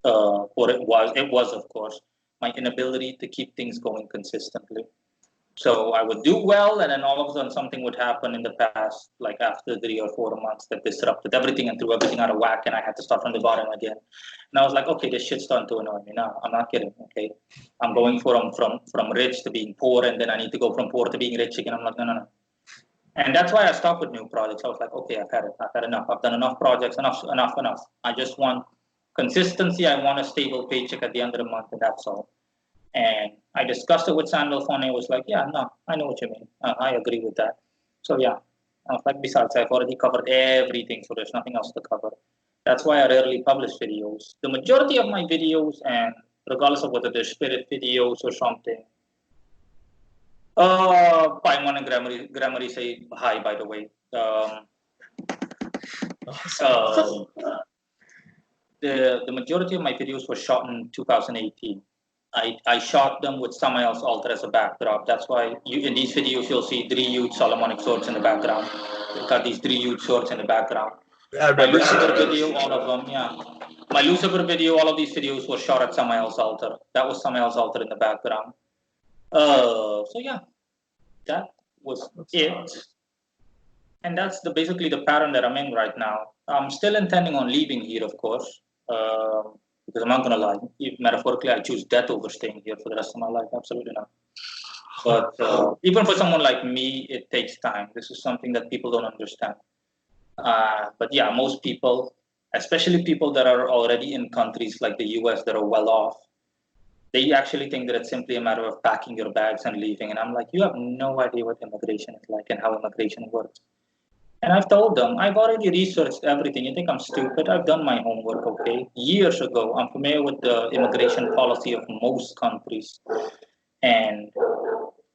or it was of course, my inability to keep things going consistently. So I would do well, and then all of a sudden something would happen in the past, like after 3 or 4 months, that disrupted everything and threw everything out of whack, and I had to start from the bottom again. And I was like, okay, this shit's starting to annoy me now. I'm not kidding. Okay, I'm going from rich to being poor, and then I need to go from poor to being rich again. I'm like, no, no, no. And that's why I stopped with new projects. I was like, okay, I've had it. I've had enough. I've done enough projects. Enough. Enough. Enough. I just want consistency. I want a stable paycheck at the end of the month, and that's all. And I discussed it with Sandalphon, and he was like, yeah, no, I know what you mean. I agree with that. So yeah, I was like, besides, I've already covered everything, so there's nothing else to cover. That's why I rarely publish videos. The majority of my videos, and regardless of whether they're spirit videos or something, Paimon and Grammary say hi, by the way. awesome. The majority of my videos were shot in 2018. I shot them with Samael's altar as a backdrop. That's why in these videos you'll see three huge Solomonic swords in the background. They've got these three huge swords in the background. I My remember Lucifer seeing video, all of them, yeah. My Lucifer video, all of these videos were shot at Samael's altar. That was Samael's altar in the background. So yeah, that was it. And that's basically the pattern that I'm in right now. I'm still intending on leaving here, of course, because I'm not going to lie. If metaphorically, I choose death over staying here for the rest of my life. Absolutely not. But even for someone like me, it takes time. This is something that people don't understand. But yeah, most people, especially people that are already in countries like the US that are well off, they actually think that it's simply a matter of packing your bags and leaving. And I'm like, you have no idea what immigration is like and how immigration works. And I've told them, I've already researched everything. You think I'm stupid? I've done my homework, okay? Years ago, I'm familiar with the immigration policy of most countries. And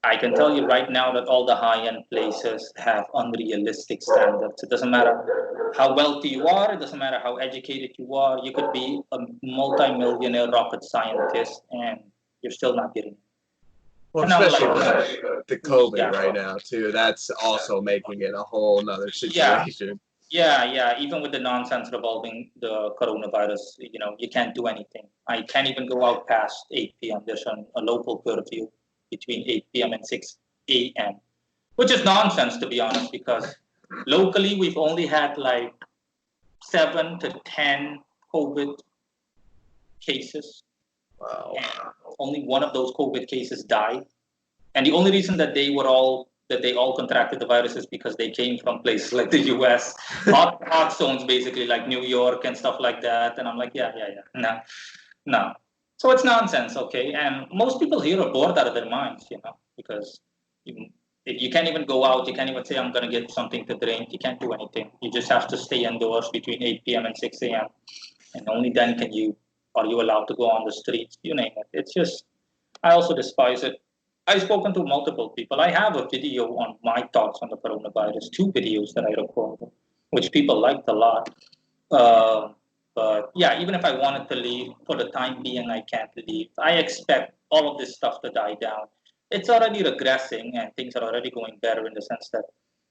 I can tell you right now that all the high-end places have unrealistic standards. It doesn't matter how wealthy you are. It doesn't matter how educated you are. You could be a multi-millionaire rocket scientist, and you're still not getting it. well, And I'm especially like, with the COVID yeah, right now too. That's also making it a whole nother yeah. situation. Yeah. Even with the nonsense revolving the coronavirus, you can't do anything. I can't even go out past 8 p.m. There's a local curfew. between 8 p.m. and 6 a.m., which is nonsense, to be honest, because locally we've only had like 7 to 10 COVID cases. Wow. And only one of those COVID cases died. And the only reason that they all contracted the virus is because they came from places like the US, hot zones basically, like New York and stuff like that. And I'm like, yeah, no. So it's nonsense, okay? And most people here are bored out of their minds, because if you can't even go out, you can't even say, I'm going to get something to drink. You can't do anything. You just have to stay indoors between 8 p.m. and 6 a.m. And only then are you allowed to go on the streets, you name it. It's just, I also despise it. I've spoken to multiple people. I have a video on my thoughts on the coronavirus, 2 videos that I recorded, which people liked a lot. But yeah, even if I wanted to leave, for the time being, I can't leave. I expect all of this stuff to die down. It's already regressing, and things are already going better in the sense that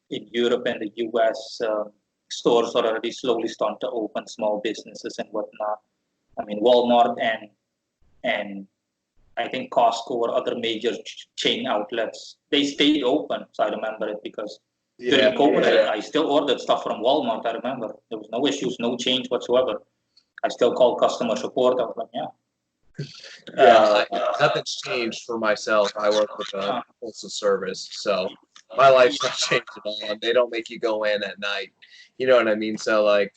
in Europe and the US, stores are already slowly starting to open, small businesses and whatnot. I mean, Walmart and I think Costco or other major chain outlets, they stayed open. So I remember it because during COVID, I still ordered stuff from Walmart. I remember there was no issues, no change whatsoever. I still called customer support. I was like, Nothing's changed for myself. I work with a postal service, so my life's not changed at all. And they don't make you go in at night. You know what I mean? So like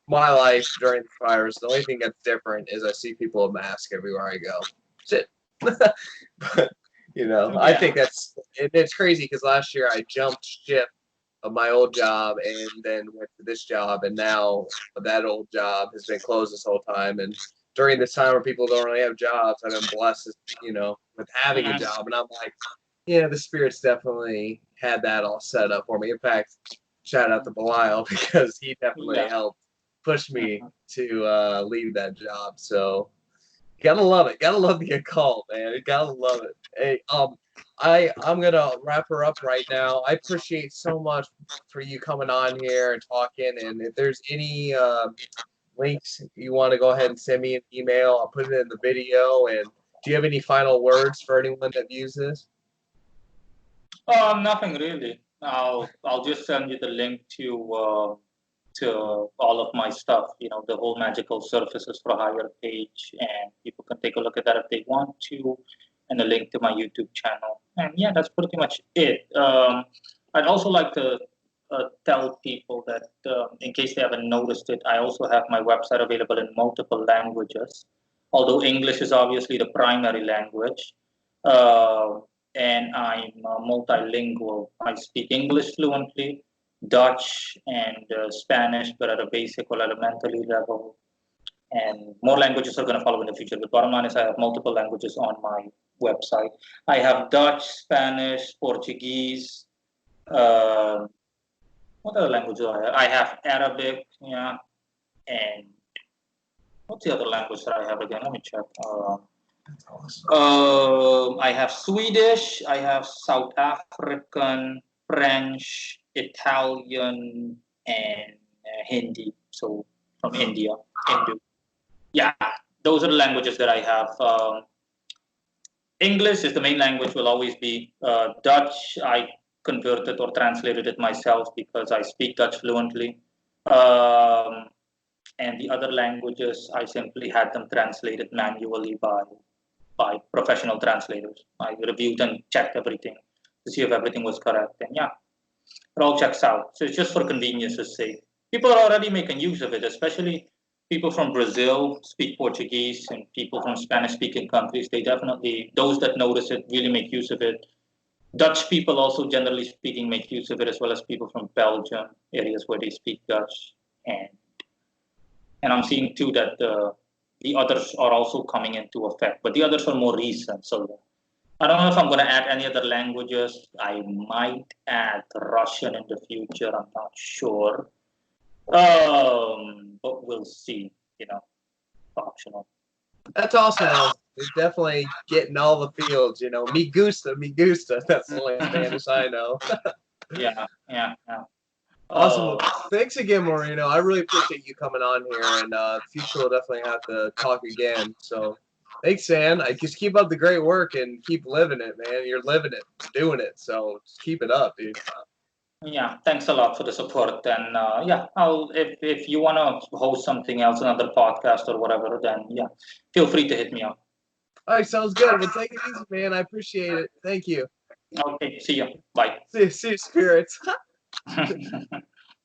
my life during the virus, the only thing that's different is I see people with masks everywhere I go. That's it. But I think it's crazy because last year I jumped ship of my old job and then went to this job, and now that old job has been closed this whole time. And during this time where people don't really have jobs, I've been blessed, with having a job. And I'm like, yeah, the spirits definitely had that all set up for me. In fact, shout out to Belial because he definitely helped push me to leave that job. So gotta love it. Gotta love the occult, man. You gotta love it. Hey, I'm gonna wrap her up right now. I appreciate so much for you coming on here and talking. And if there's any links you want to go ahead and send me an email, I'll put it in the video. And do you have any final words for anyone that views this? nothing really. I'll just send you the link to all of my stuff, the whole magical surfaces for hire page, and people can take a look at that if they want to, and a link to my YouTube channel. And yeah, that's pretty much it. I'd also like to tell people that in case they haven't noticed it, I also have my website available in multiple languages, although English is obviously the primary language. And I'm multilingual. I speak English fluently, Dutch and Spanish, but at a basic or elementary level. And more languages are going to follow in the future. But bottom line is I have multiple languages on my website. I have Dutch, Spanish, Portuguese. What other language do I have? I have Arabic, and what's the other language that I have again? Let me check. I have Swedish, I have South African, French, Italian, and Hindi. So from India, Hindu. Yeah, those are the languages that I have. English is the main language, will always be. Dutch, I converted or translated it myself because I speak Dutch fluently. And the other languages, I simply had them translated manually by professional translators. I reviewed and checked everything to see if everything was correct. And yeah, it all checks out. So it's just for convenience's sake. People are already making use of it, especially people from Brazil speak Portuguese and people from Spanish-speaking countries. They definitely, those that notice it, really make use of it. Dutch people also, generally speaking, make use of it, as well as people from Belgium, areas where they speak Dutch. And I'm seeing too that the others are also coming into effect, but the others are more recent. So I don't know if I'm going to add any other languages. I might add Russian in the future. I'm not sure. But we'll see, optional. That's awesome. You're definitely getting all the fields, Me gusta, me gusta. That's the only Spanish I know. Yeah. Awesome. Thanks again, Morino. I really appreciate you coming on here, and future we'll definitely have to talk again. So Thanks, man. I just keep up the great work and keep living it, man. You're living it, doing it. So just keep it up, dude. Yeah, thanks a lot for the support. And yeah, I'll if you wanna host something else, another podcast or whatever, then yeah, feel free to hit me up. All right, sounds good. Well, take it easy, man. I appreciate it. Thank you. Okay, see you. Bye. See you, spirits.